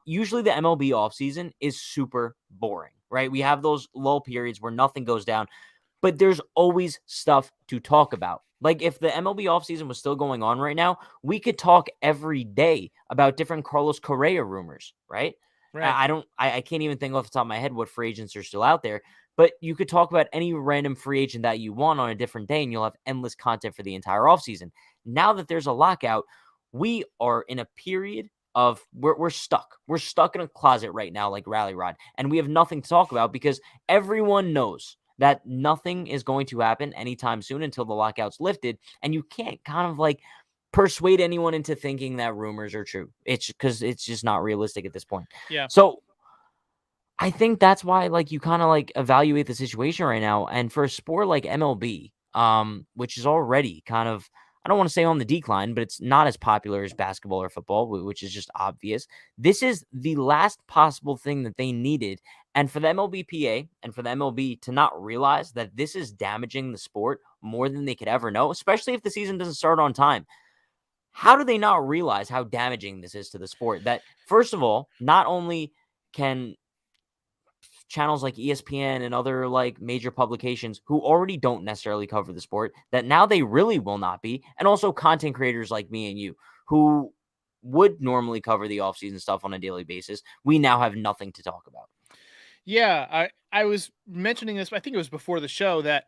Usually the MLB offseason is super boring, right? We have those lull periods where nothing goes down, but there's always stuff to talk about. Like if the MLB offseason was still going on right now, we could talk every day about different Carlos Correa rumors, right? Right. I can't even think off the top of my head what free agents are still out there, but you could talk about any random free agent that you want on a different day and you'll have endless content for the entire offseason. Now that there's a lockout, we are in a period of we're stuck. We're stuck in a closet right now, like Rally Rod, and we have nothing to talk about because everyone knows that nothing is going to happen anytime soon until the lockout's lifted, and you can't kind of like persuade anyone into thinking that rumors are true. It's because it's just not realistic at this point. Yeah. So I think that's why like you kind of like evaluate the situation right now. And for a sport like MLB, which is already kind of, I don't want to say on the decline, but it's not as popular as basketball or football, which is just obvious. This is the last possible thing that they needed. And for the MLBPA and for the MLB to not realize that this is damaging the sport more than they could ever know, especially if the season doesn't start on time. How do they not realize how damaging this is to the sport? That, first of all, not only can channels like ESPN and other like major publications who already don't necessarily cover the sport, that now they really will not be, and also content creators like me and you who would normally cover the offseason stuff on a daily basis, we now have nothing to talk about. Yeah, I was mentioning this, I think it was before the show, that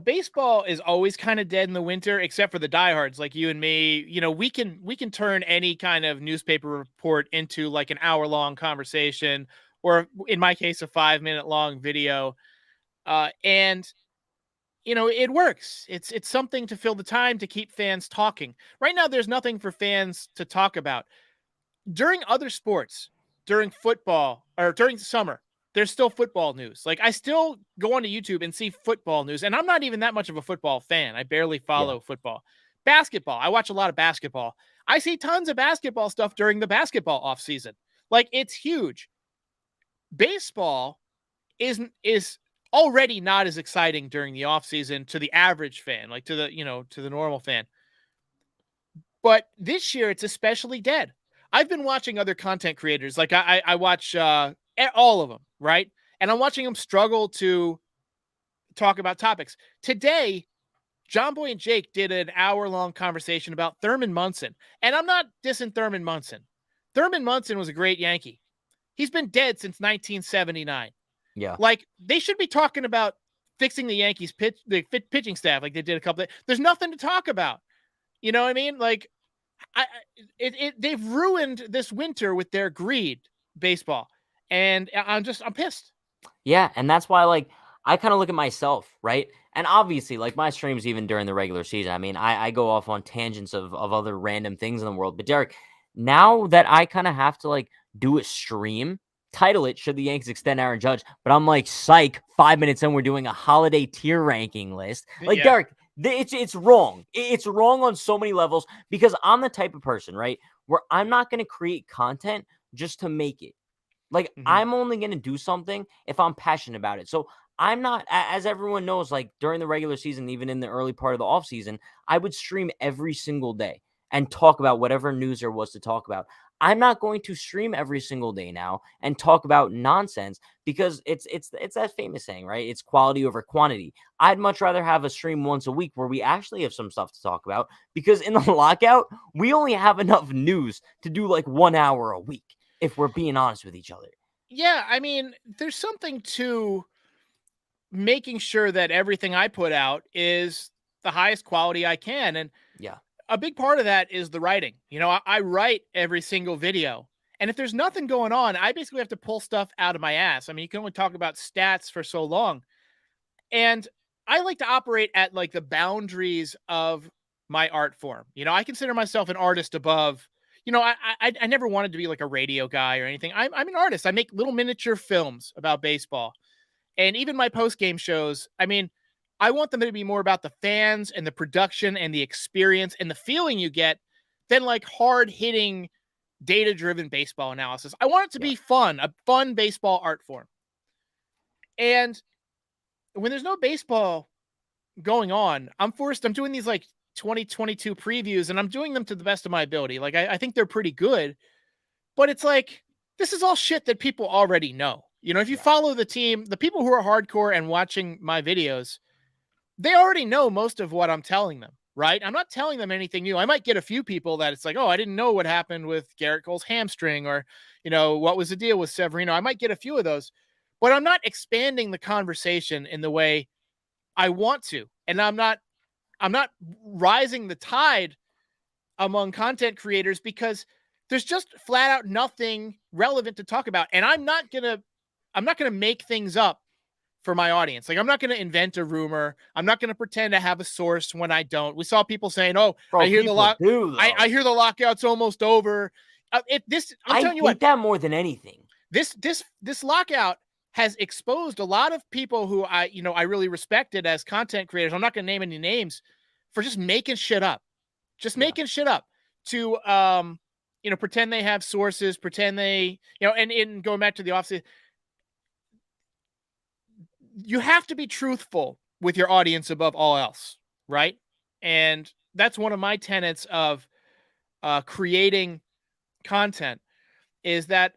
baseball is always kind of dead in the winter, except for the diehards like you and me. We can turn any kind of newspaper report into like an hour-long conversation, or in my case, a 5-minute long video. And it works. It's something to fill the time, to keep fans talking. Right now, there's nothing for fans to talk about. During other sports, during football or during summer, there's still football news. Like I still go onto YouTube and see football news, and I'm not even that much of a football fan. I barely follow football. Basketball, I watch a lot of basketball. I see tons of basketball stuff during the basketball off season. Like it's huge. Baseball is already not as exciting during the off season to the average fan, like to the normal fan. But this year it's especially dead. I've been watching other content creators. Like I watch all of them, right? And I'm watching them struggle to talk about topics. Today, John Boy and Jake did an hour-long conversation about Thurman Munson. And I'm not dissing Thurman Munson. Thurman Munson was a great Yankee. He's been dead since 1979. Yeah. Like, they should be talking about fixing the Yankees pitching staff like they did a couple of. There's nothing to talk about. You know what I mean? Like, they've ruined this winter with their greed, baseball. And I'm pissed. Yeah, and that's why, like, I kind of look at myself, right? And obviously, like, my streams, even during the regular season, I mean, I go off on tangents of other random things in the world. But, Derek, now that I kind of have to, like, do a stream, title it, Should the Yankees Extend Aaron Judge? But I'm like, psych, 5 minutes in, we're doing a holiday tier ranking list. Like, Yeah. Derek, it's wrong. It's wrong on so many levels because I'm the type of person, right, where I'm not going to create content just to make it. Like, I'm only going to do something if I'm passionate about it. So I'm not, as everyone knows, like during the regular season, even in the early part of the off season, I would stream every single day and talk about whatever news there was to talk about. I'm not going to stream every single day now and talk about nonsense because it's that famous saying, right? It's quality over quantity. I'd much rather have a stream once a week where we actually have some stuff to talk about because in the lockout, we only have enough news to do like 1 hour a week, if we're being honest with each other. Yeah, I mean, there's something to making sure that everything I put out is the highest quality I can. And yeah, a big part of that is the writing. I write every single video. And if there's nothing going on, I basically have to pull stuff out of my ass. I mean, you can only talk about stats for so long. And I like to operate at like the boundaries of my art form. You know, I consider myself an artist above, you know, I never wanted to be like a radio guy or anything. I'm an artist. I make little miniature films about baseball. And even my post-game shows, I mean, I want them to be more about the fans and the production and the experience and the feeling you get than like hard-hitting, data-driven baseball analysis. I want it to be fun, a fun baseball art form. And when there's no baseball going on, I'm doing these like 2022 previews, and I'm doing them to the best of my ability. Like, I think they're pretty good, but it's like, this is all shit that people already know. You know, if you follow the team, the people who are hardcore and watching my videos, they already know most of what I'm telling them, right? I'm not telling them anything new. I might get a few people that it's like, oh, I didn't know what happened with Garrett Cole's hamstring, or, you know, what was the deal with Severino. I might get a few of those, but I'm not expanding the conversation in the way I want to. And I'm not rising the tide among content creators because there's just flat out nothing relevant to talk about. And I'm not going to make things up for my audience. Like, I'm not going to invent a rumor. I'm not going to pretend to have a source when I don't. We saw people saying, "Oh, Bro, I hear I hear the lockout's almost over." I'm telling you what, that more than anything. This lockout has exposed a lot of people who I really respected as content creators. I'm not going to name any names, for just making shit up, making shit up to pretend they have sources, pretend they, and going back to the offseason, you have to be truthful with your audience above all else, right? And that's one of my tenets of creating content, is that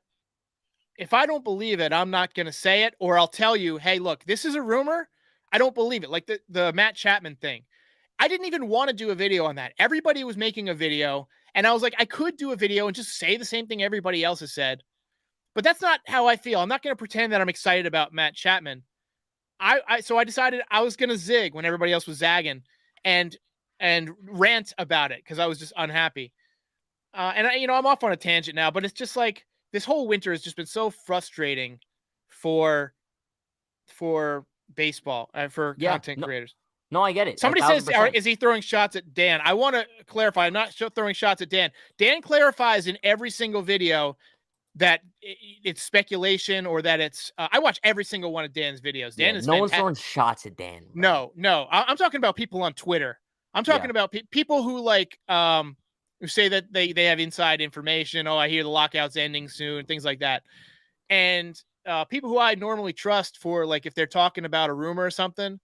if I don't believe it, I'm not going to say it, or I'll tell you, hey, look, this is a rumor. I don't believe it. Like the Matt Chapman thing. I didn't even want to do a video on that. Everybody was making a video, and I was like, I could do a video and just say the same thing everybody else has said, but that's not how I feel. I'm not going to pretend that I'm excited about Matt Chapman. So I decided I was going to zig when everybody else was zagging and rant about it because I was just unhappy. I'm off on a tangent now, but it's just like this whole winter has just been so frustrating for baseball and for content creators. No, I get it. Somebody says, is he throwing shots at Dan? I want to clarify. I'm not throwing shots at Dan. Dan clarifies in every single video that it's speculation, or that it's I watch every single one of Dan's videos. Dan is no one's throwing shots at Dan, bro. No. I'm talking about people on Twitter. I'm talking about people who like who say that they have inside information. Oh, I hear the lockout's ending soon, things like that. And people who I normally trust for, like, if they're talking about a rumor or something,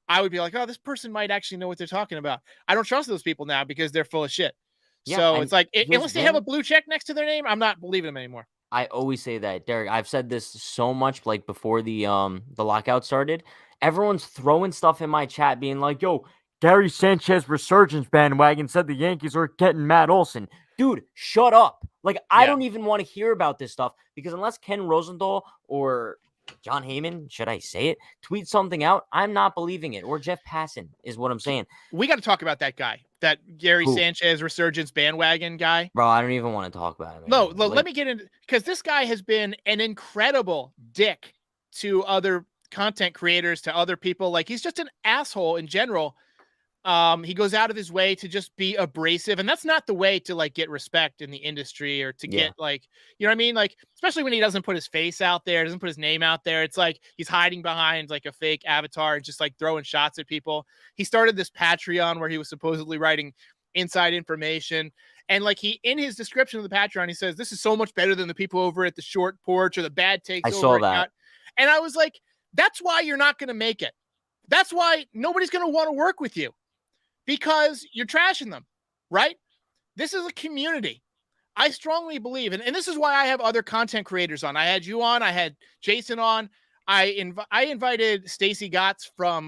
I would be like, oh, this person might actually know what they're talking about. I don't trust those people now because they're full of shit. Yeah, so it's like, unless they have a blue check next to their name, I'm not believing them anymore. I always say that, Derek. I've said this so much, like before the lockout started. Everyone's throwing stuff in my chat being like, yo, Gary Sanchez resurgence bandwagon said the Yankees are getting Matt Olson. Dude, shut up. Like, I don't even want to hear about this stuff, because unless Ken Rosenthal or John Heyman, should I say it, tweet something out, I'm not believing it. Or Jeff Passan is what I'm saying. We got to talk about that guy, that Gary Sanchez resurgence bandwagon guy. Bro, I don't even want to talk about him. No, let me get into, because this guy has been an incredible dick to other content creators, to other people. Like, he's just an asshole in general. He goes out of his way to just be abrasive, and that's not the way to like get respect in the industry, or to get like, you know what I mean? Like, especially when he doesn't put his face out there, doesn't put his name out there. It's like he's hiding behind like a fake avatar and just like throwing shots at people. He started this Patreon where he was supposedly writing inside information. And like, he, in his description of the Patreon, he says, this is so much better than the people over at the Short Porch or the Bad Takes. I saw that. And I was like, that's why you're not going to make it. That's why nobody's going to want to work with you. Because you're trashing them, right? This is a community. I strongly believe, and this is why I have other content creators on. I had you on. I had Jason on. I invited Stacey Gotts from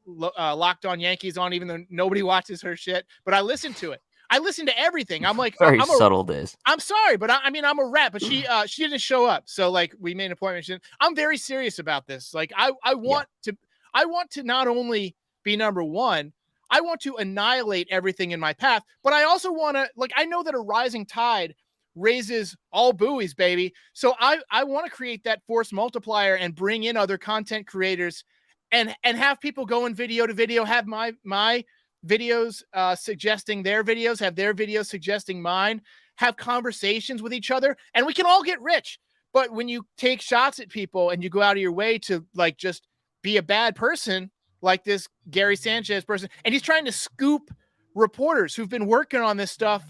Locked On Yankees on, even though nobody watches her shit. But I listened to it. I listened to everything. I'm like, very subtle this. I'm sorry, but I mean, I'm a rep, but she didn't show up. So like, we made an appointment. I'm very serious about this. Like, I want to not only be number one, I want to annihilate everything in my path, but I also want to, like, I know that a rising tide raises all buoys, baby. So I want to create that force multiplier and bring in other content creators and have people going video to video, have my videos suggesting their videos, have their videos suggesting mine, have conversations with each other, and we can all get rich. But when you take shots at people and you go out of your way to like just be a bad person, like this Gary Sanchez person, and he's trying to scoop reporters who've been working on this stuff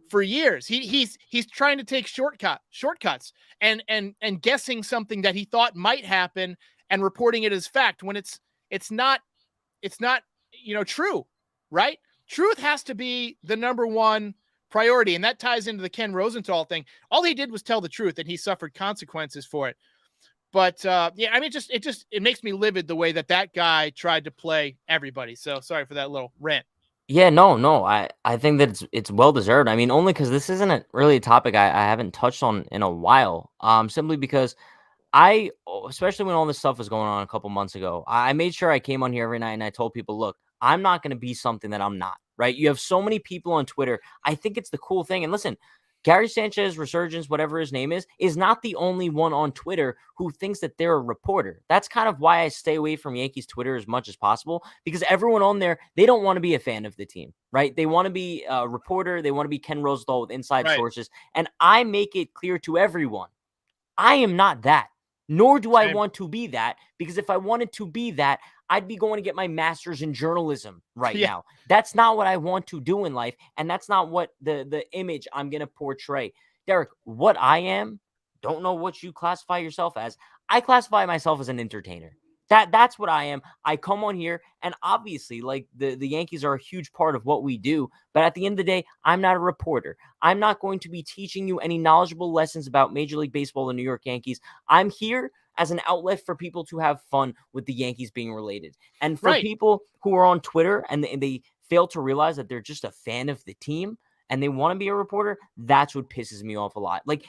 for years. He's trying to take shortcuts and guessing something that he thought might happen and reporting it as fact when it's not true, right? Truth has to be the number one priority, and that ties into the Ken Rosenthal thing. All he did was tell the truth, and he suffered consequences for it. But it makes me livid the way that guy tried to play everybody. So sorry for that little rant. Yeah, no. I think that it's well deserved. I mean, only because this isn't really a topic I haven't touched on in a while. Simply because especially when all this stuff was going on a couple months ago, I made sure I came on here every night and I told people, look, I'm not going to be something that I'm not, right? You have so many people on Twitter. I think it's the cool thing. And listen, Gary Sanchez, Resurgence, whatever his name is not the only one on Twitter who thinks that they're a reporter. That's kind of why I stay away from Yankees Twitter as much as possible, because everyone on there, they don't want to be a fan of the team, right? They want to be a reporter. They want to be Ken Rosenthal with inside sources. And I make it clear to everyone, I am not that. Nor do I want to be that, because if I wanted to be that, I'd be going to get my master's in journalism right now. That's not what I want to do in life, and that's not what the image I'm going to portray. Derek, what I am, don't know what you classify yourself as. I classify myself as an entertainer. That's what I am. I come on here, and obviously, like the Yankees are a huge part of what we do. But at the end of the day, I'm not a reporter. I'm not going to be teaching you any knowledgeable lessons about Major League Baseball, the New York Yankees. I'm here as an outlet for people to have fun with the Yankees being related. And for people who are on Twitter and they fail to realize that they're just a fan of the team and they want to be a reporter, that's what pisses me off a lot. Like,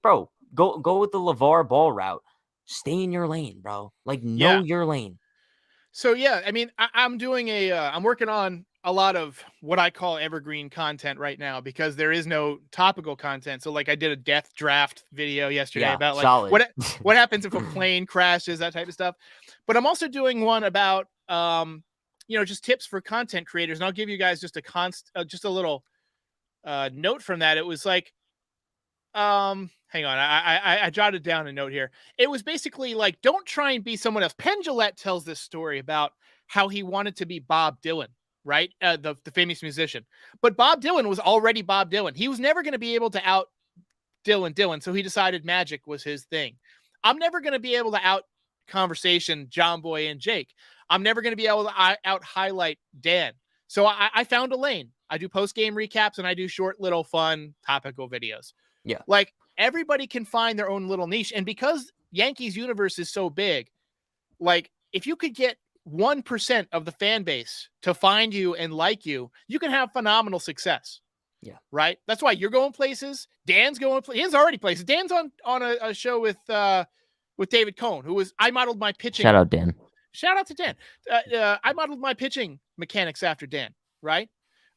go with the LeVar Ball route. Stay in your lane, bro. Like, know your lane. So, yeah, I mean, I'm doing I'm working on a lot of what I call evergreen content right now because there is no topical content. So, like, I did a death draft video yesterday about, like, what happens if a plane crashes, that type of stuff. But I'm also doing one about, just tips for content creators. And I'll give you guys just a little note from that. It was like, hang on. I jotted down a note here. It was basically like, don't try and be someone else. Penn Jillette tells this story about how he wanted to be Bob Dylan, right? The famous musician. But Bob Dylan was already Bob Dylan. He was never going to be able to out Dylan. So he decided magic was his thing. I'm never going to be able to out conversation John Boy and Jake. I'm never going to be able to out highlight Dan. So I found a lane. I do post-game recaps and I do short, little, fun, topical videos. Yeah. Like, everybody can find their own little niche. And because Yankees universe is so big, like, if you could get 1% of the fan base to find you and like you, you can have phenomenal success. Yeah. Right. That's why you're going places. Dan's going places. Dan's already places. Dan's on a show with David Cohn, I modeled my pitching. Shout out, Dan. Shout out to Dan. I modeled my pitching mechanics after Dan. Right.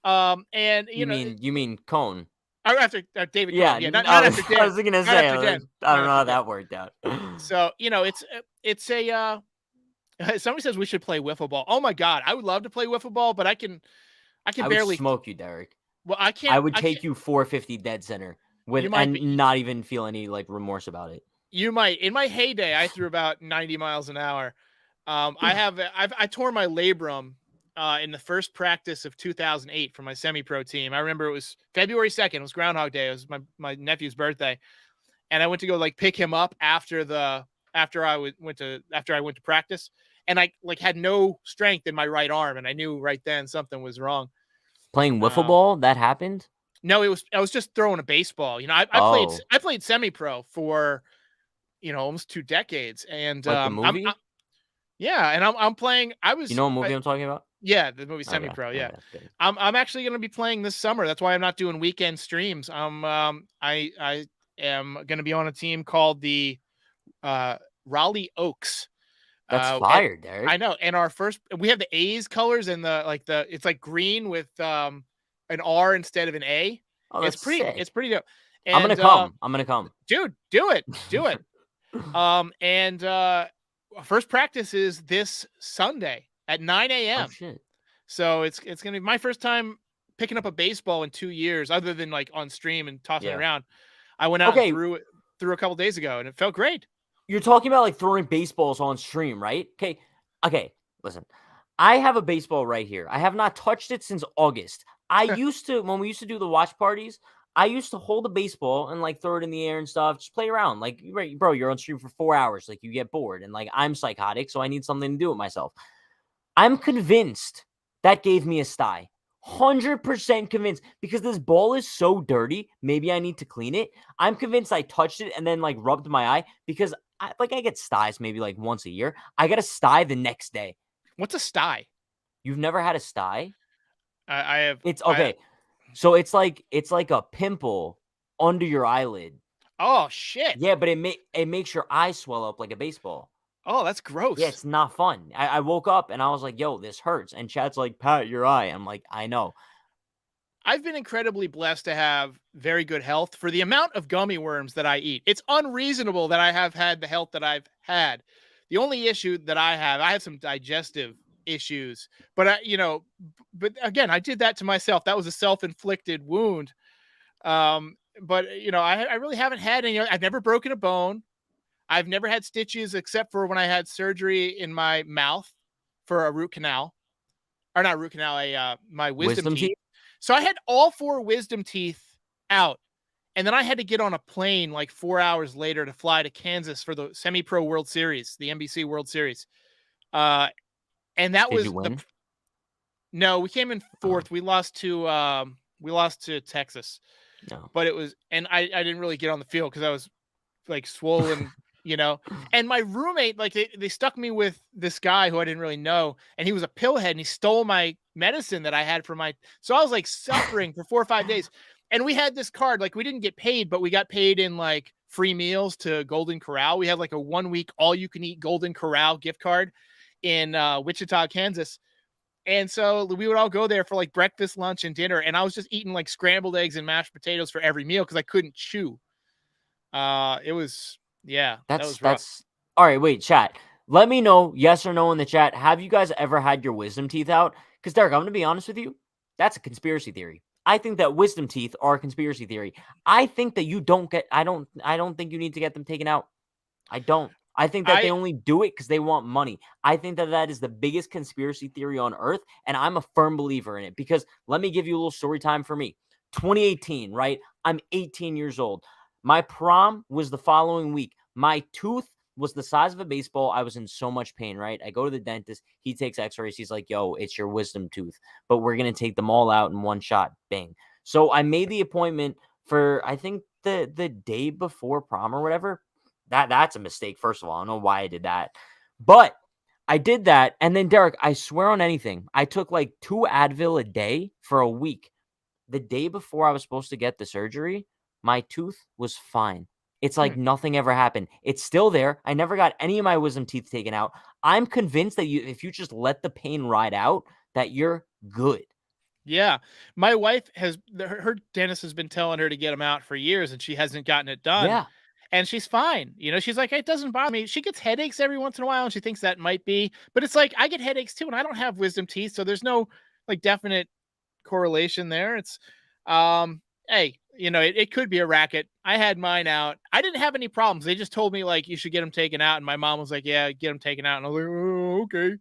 And you mean Cohn. After David Cohn. Yeah, not after Dan. I was going to say, I don't know how that worked out. So, it's a, somebody says we should play wiffle ball. Oh my God. I would love to play wiffle ball, but I barely would smoke you, Derek. Well, I can't. I would take you 450 dead center not even feel any like remorse about it. You might. In my heyday, I threw about 90 miles an hour. I tore my labrum in the first practice of 2008 for my semi-pro team. I remember it was February 2nd. It was Groundhog Day. It was my nephew's birthday. And I went to go like pick him up after I went to practice. And I like had no strength in my right arm. And I knew right then something was wrong. Playing wiffle ball, that happened? No, I was just throwing a baseball. I played semi-pro for, almost 2 decades. And like the movie? I'm playing. You know what movie I'm talking about? Yeah, the movie Semi-Pro. Yeah, I'm actually going to be playing this summer. That's why I'm not doing weekend streams. I am going to be on a team called the Raleigh Oaks. That's fire, Derek. I know. And we have the A's colors and it's like green with an R instead of an A. Oh, that's sick. It's pretty dope. And, I'm gonna come. Dude, do it. First practice is this Sunday at 9 Oh a.m. shit. So it's going to be my first time picking up a baseball in 2 years, other than like on stream and tossing it Yeah. around. I went out and Okay, threw a couple days ago, and it felt great. you're talking about like throwing baseballs on stream, right? Okay. Listen, I have a baseball right here. I have not touched it since August. I used to, when we used to do the watch parties, I used to hold a baseball and like throw it in the air and stuff, just play around. Like, bro, you're on stream for 4 hours. Like, you get bored, and like I'm psychotic, so I need something to do with myself. I'm convinced that gave me a sty. 100% convinced, because this ball is so dirty. Maybe I need to clean it. I'm convinced I touched it and then like rubbed my eye, because I get styes maybe like once a year. I got a sty the next day. What's a sty? You've never had a sty? I have. It's okay. So it's like a pimple under your eyelid. Oh shit. Yeah, but it makes your eye swell up like a baseball. Oh, that's gross. Yeah, it's not fun. I woke up and I was like, yo, this hurts. And Chad's like, Pat, your eye. I'm like, I know. I've been incredibly blessed to have very good health for the amount of gummy worms that I eat. It's unreasonable that I have had the health that I've had. The only issue that I have some digestive issues, but but again, I did that to myself. That was a self-inflicted wound. But I really haven't had any. I've never broken a bone. I've never had stitches except for when I had surgery in my mouth for a root canal, or not root canal, my wisdom teeth. So I had all 4 wisdom teeth out, and then I had to get on a plane like 4 hours later to fly to Kansas for the Semi-Pro World Series, the NBC World Series. And that Did you win? No, we came in 4th. We lost to Texas. No. But it was, and I didn't really get on the field because I was like swollen, and my roommate, like they stuck me with this guy who I didn't really know, and he was a pillhead, and he stole my medicine that I had for so I was like suffering for 4 or 5 days. And we had this card, like we didn't get paid, but we got paid in like free meals to Golden Corral. We had like a 1 week all you can eat Golden Corral gift card in Wichita, Kansas. And so we would all go there for like breakfast, lunch, and dinner. And I was just eating like scrambled eggs and mashed potatoes for every meal because I couldn't chew. It was, yeah, that was rough. That's all right. Wait, chat. Let me know, yes or no, in the chat. Have you guys ever had your wisdom teeth out? Because Derek, I'm going to be honest with you. That's a conspiracy theory. I think that wisdom teeth are a conspiracy theory. I think that you don't get. I don't think you need to get them taken out. I don't. I think that they only do it because they want money. I think that is the biggest conspiracy theory on earth, and I'm a firm believer in it. Because let me give you a little story time for me. 2018, right? I'm 18 years old. My prom was the following week. My tooth was the size of a baseball. I was in so much pain, right? I go to the dentist. He takes x-rays. He's like, yo, it's your wisdom tooth, but we're going to take them all out in one shot. Bang. So I made the appointment for, I think, the day before prom or whatever. That's a mistake, first of all. I don't know why I did that. But I did that. And then, Derek, I swear on anything, I took like 2 Advil a day for a week. The day before I was supposed to get the surgery, my tooth was fine. It's like nothing ever happened. It's still there. I never got any of my wisdom teeth taken out. I'm convinced that if you just let the pain ride out, that you're good. Yeah. My wife her dentist has been telling her to get them out for years, and she hasn't gotten it done. Yeah. And she's fine. She's like, it doesn't bother me. She gets headaches every once in a while, and she thinks that might be, but it's like, I get headaches too, and I don't have wisdom teeth. So there's no like definite correlation there. It's, hey, it could be a racket. I had mine out. I didn't have any problems. They just told me like, you should get them taken out. And my mom was like, yeah, get them taken out. And I was like, oh, okay.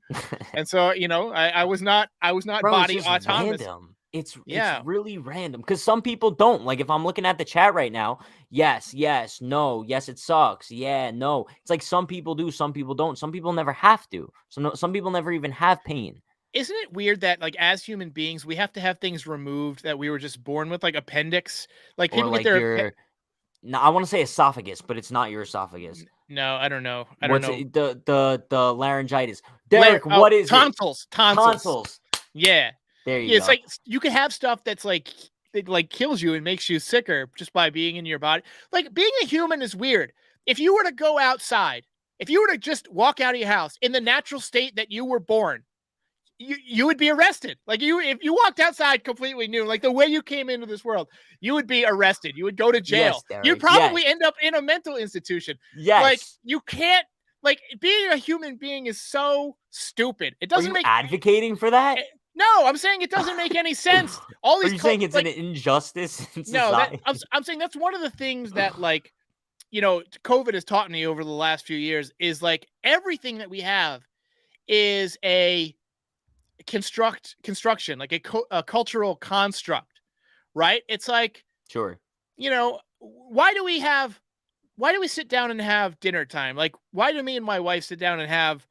And so, I was not Bro, body it's autonomous. random. It's really random, because some people don't. Like, if I'm looking at the chat right now, yes, no, yes, it sucks. Yeah, no. It's like some people do, some people don't. Some people never have to. Some people never even have pain. Isn't it weird that like as human beings, we have to have things removed that we were just born with, like appendix? Like people like get their no, I want to say esophagus, but it's not your esophagus. No, I don't know. What's the laryngitis? Derek, what is tonsils? It? Tonsils. Yeah. There you go. It's like you can have stuff that's like it like kills you and makes you sicker just by being in your body. Like being a human is weird. If you were to go outside, if you were to just walk out of your house in the natural state that you were born, you would be arrested. Like if you walked outside completely new, like the way you came into this world, you would be arrested. You would go to jail. Yes, You'd probably end up in a mental institution. Yes. Like you can't like being a human being is so stupid. It Are doesn't you make advocating for that? no, I'm saying it doesn't make any sense. All Are these you saying it's like, an injustice in no, that society? I'm saying that's one of the things that like, you know, COVID has taught me over the last few years is like everything that we have is a construction, like a cultural construct, right? It's like, Sure. you know, why do we sit down and have dinner time? Like, why do me and my wife sit down and have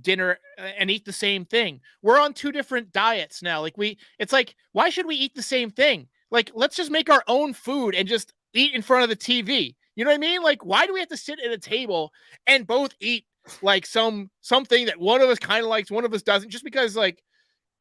dinner and eat the same thing? We're on two different diets now. Like it's like, why should we eat the same thing? Like, let's just make our own food and just eat in front of the TV. You know what I mean? Like, why do we have to sit at a table and both eat like something that one of us kind of likes, one of us doesn't, just because like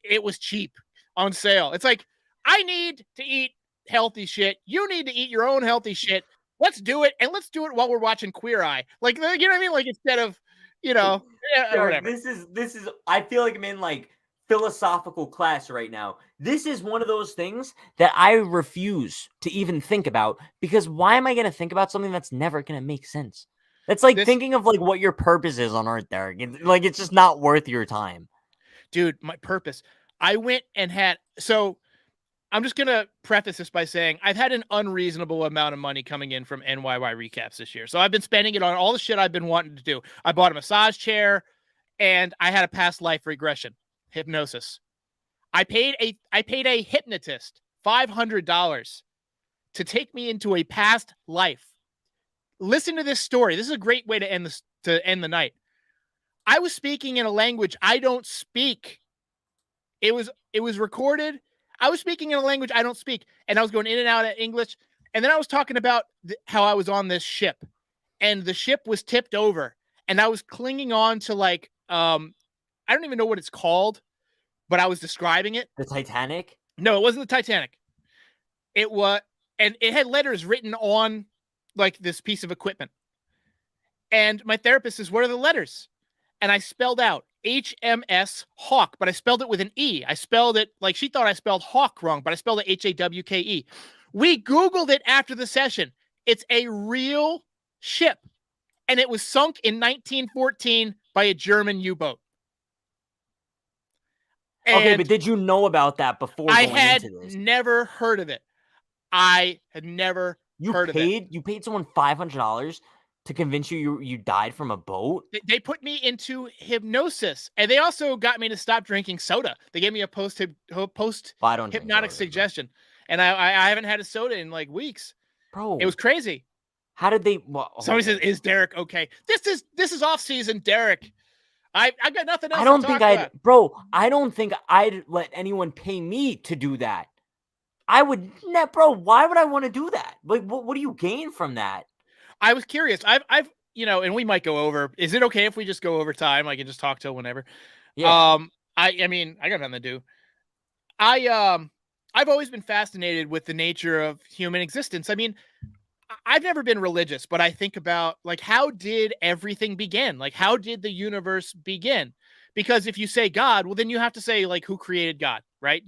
it was cheap on sale? It's like, I need to eat healthy shit. You need to eat your own healthy shit. Let's do it, and let's do it while we're watching Queer Eye. Like, you know what I mean? Like, instead of, you know, Derek, whatever. this is I feel like I'm in like philosophical class right now. This is one of those things that I refuse to even think about, because why am I going to think about something that's never going to make sense? That's like thinking of like what your purpose is on earth, Derek. Like, it's just not worth your time. Dude, my purpose. I went and so I'm just going to preface this by saying I've had an unreasonable amount of money coming in from NYY recaps this year. So I've been spending it on all the shit I've been wanting to do. I bought a massage chair and I had a past life regression, hypnosis. I paid a hypnotist $500 to take me into a past life. Listen to this story. This is a great way to end the night. I was speaking in a language I don't speak. It was recorded. I was speaking in a language I don't speak, and I was going in and out of English. And then I was talking about how I was on this ship, and the ship was tipped over, and I was clinging on to like, I don't even know what it's called, but I was describing it. The Titanic? No, it wasn't the Titanic. It was, and it had letters written on like this piece of equipment. And my therapist says, "What are the letters?" And I spelled out HMS Hawk, but I spelled it with an E. I spelled it like she thought I spelled Hawk wrong, but I spelled it HAWKE. We Googled it after the session. It's a real ship, and it was sunk in 1914 by a German U-boat. Okay, but did you know about that before going into this? Never heard of it. I had never heard of it. You paid someone $500 to convince you died from a boat? They put me into hypnosis, and they also got me to stop drinking soda. They gave me a post hypnotic suggestion, and I haven't had a soda in like weeks. Bro, it was crazy. How did they? Somebody says, "Is Derek okay?" This is off season, Derek. I got nothing else. I don't think I'd let anyone pay me to do that. I would, bro. Why would I want to do that? Like, what do you gain from that? I was curious. I've you know, and we might go over. Is it okay if we just go over time? I can just talk till whenever. Yeah. I mean, I got nothing to do. I've always been fascinated with the nature of human existence. I mean, I've never been religious, but I think about like, how did everything begin? Like, how did the universe begin? Because if you say God, well, then you have to say like, who created God, right?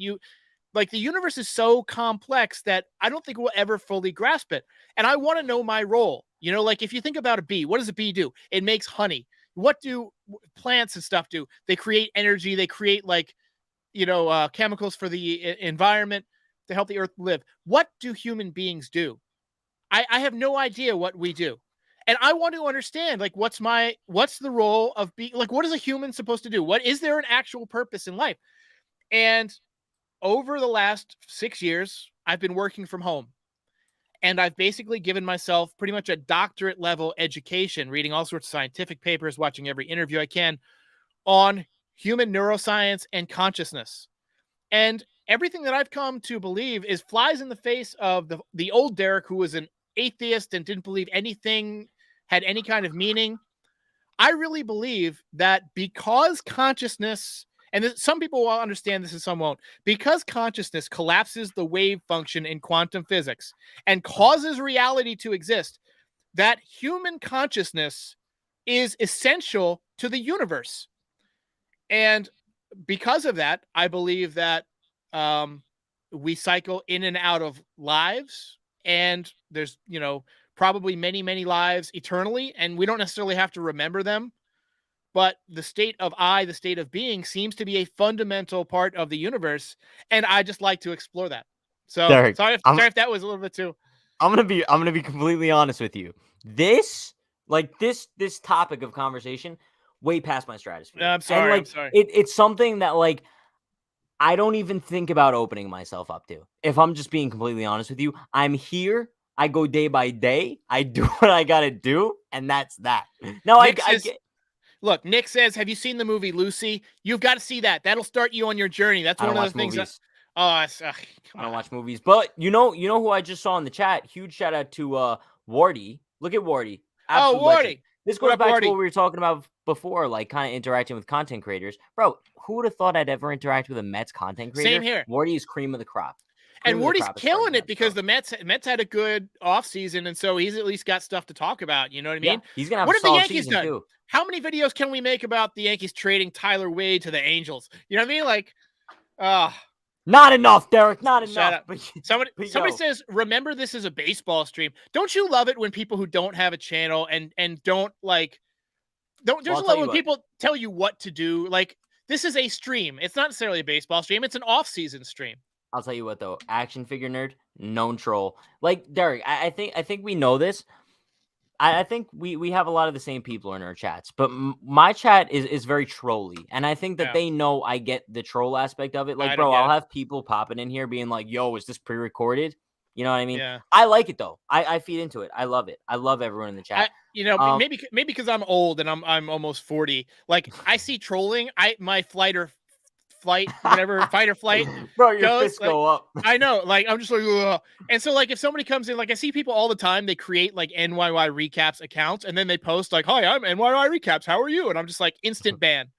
Like, the universe is so complex that I don't think we'll ever fully grasp it. And I want to know my role. You know, like if you think about a bee, what does a bee do? It makes honey. What do plants and stuff do? They create energy. They create like, you know, chemicals for the environment to help the earth live. What do human beings do? I have no idea what we do. And I want to understand, like, what's the role of being, like, what is a human supposed to do? What is there an actual purpose in life? And over the last 6 years, I've been working from home. And I've basically given myself pretty much a doctorate level education, reading all sorts of scientific papers, watching every interview I can on human neuroscience and consciousness. And everything that I've come to believe flies in the face of the old Derek, who was an atheist and didn't believe anything had any kind of meaning. I really believe that because consciousness, and some people will understand this and some won't, because consciousness collapses the wave function in quantum physics and causes reality to exist, that human consciousness is essential to the universe. And because of that, I believe that we cycle in and out of lives, and there's, you know, probably many, many lives eternally, and we don't necessarily have to remember them. but the state of the state of being seems to be a fundamental part of the universe. And I just like to explore that. So Derek, sorry if that was a little bit too. I'm gonna be completely honest with you. This topic of conversation way past my stratosphere. I'm sorry. And, like, I'm sorry. It's something that, like, I don't even think about opening myself up to. If I'm just being completely honest with you, I'm here. I go day by day. I do what I gotta do, and that's that. No, Look, Nick says, have you seen the movie Lucy? You've got to see that. That'll start you on your journey. That's one of the things. I don't watch movies, but you know who I just saw in the chat. Huge shout out to Wardy. Look at Wardy. Absolute Wardy. Legend. This goes back to what we were talking about before, like kind of interacting with content creators. Bro, who would have thought I'd ever interact with a Mets content creator? Same here. Wardy is cream of the crop. And Wardy's killing it because the Mets had a good offseason, and so he's at least got stuff to talk about. You know what I mean? Yeah, he's gonna have what a have the solid Yankees season done? too. How many videos can we make about the Yankees trading Tyler Wade to the Angels? You know what I mean? Like, not enough, Derek. Not enough. Shut up. Somebody says, remember this is a baseball stream. Don't you love it when people who don't have a channel and don't like don't you love when people tell you what to do? Like, this is a stream. It's not necessarily a baseball stream, it's an off-season stream. I'll tell you what though, action figure nerd, known troll. Like, Derek, I think we know this. I think we have a lot of the same people in our chats, but my chat is very trolly, and I think that they know I get the troll aspect of it. Like, bro, I'll have people popping in here being like, "Yo, is this pre-recorded?" You know what I mean? Yeah. I like it though. I feed into it. I love it. I love everyone in the chat. Maybe because I'm old and I'm almost 40. Like, I see trolling. My fight or flight, bro, your fists go up. I know, like, I'm just like, ugh. And so, like, if somebody comes in, like, I see people all the time, they create like NYY recaps accounts, and then they post like, "Hi, I'm NYY recaps. How are you?" And I'm just like, instant ban.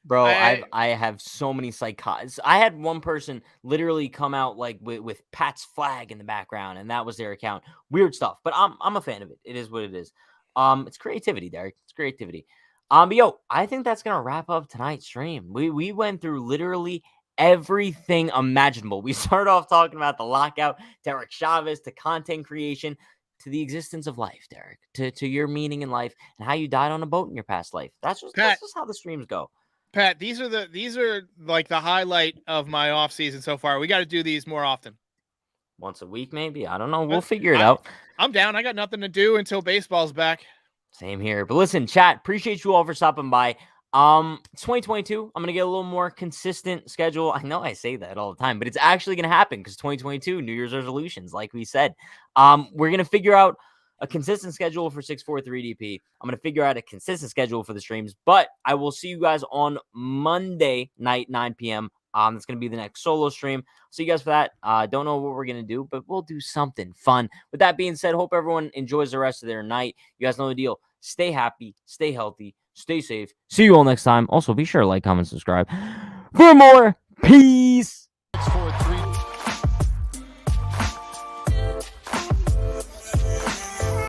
Bro, I have so many psychots. I had one person literally come out like with Pat's flag in the background, and that was their account. Weird stuff, but I'm a fan of it. It is what it is. It's creativity, Derek. It's creativity. But yo, I think that's gonna wrap up tonight's stream. We went through literally everything imaginable. We started off talking about the lockout, Derek Chavez, to content creation, to the existence of life, Derek, to your meaning in life, and how you died on a boat in your past life. That's just how the streams go. Pat, these are like the highlight of my off season so far. We got to do these more often. Once a week, maybe. I don't know. We'll figure it out. I'm down. I got nothing to do until baseball's back. Same here. But listen, chat, appreciate you all for stopping by. It's 2022. I'm going to get a little more consistent schedule. I know I say that all the time, but it's actually going to happen because 2022, New Year's resolutions, like we said. We're going to figure out a consistent schedule for 643 DP. I'm going to figure out a consistent schedule for the streams, but I will see you guys on Monday night, 9 p.m. That's going to be the next solo stream. See you guys for that. Don't know what we're going to do, but we'll do something fun. With that being said, hope everyone enjoys the rest of their night. You guys know the deal. Stay happy, stay healthy, stay safe. See you all next time. Also, be sure to like, comment, subscribe for more. Peace.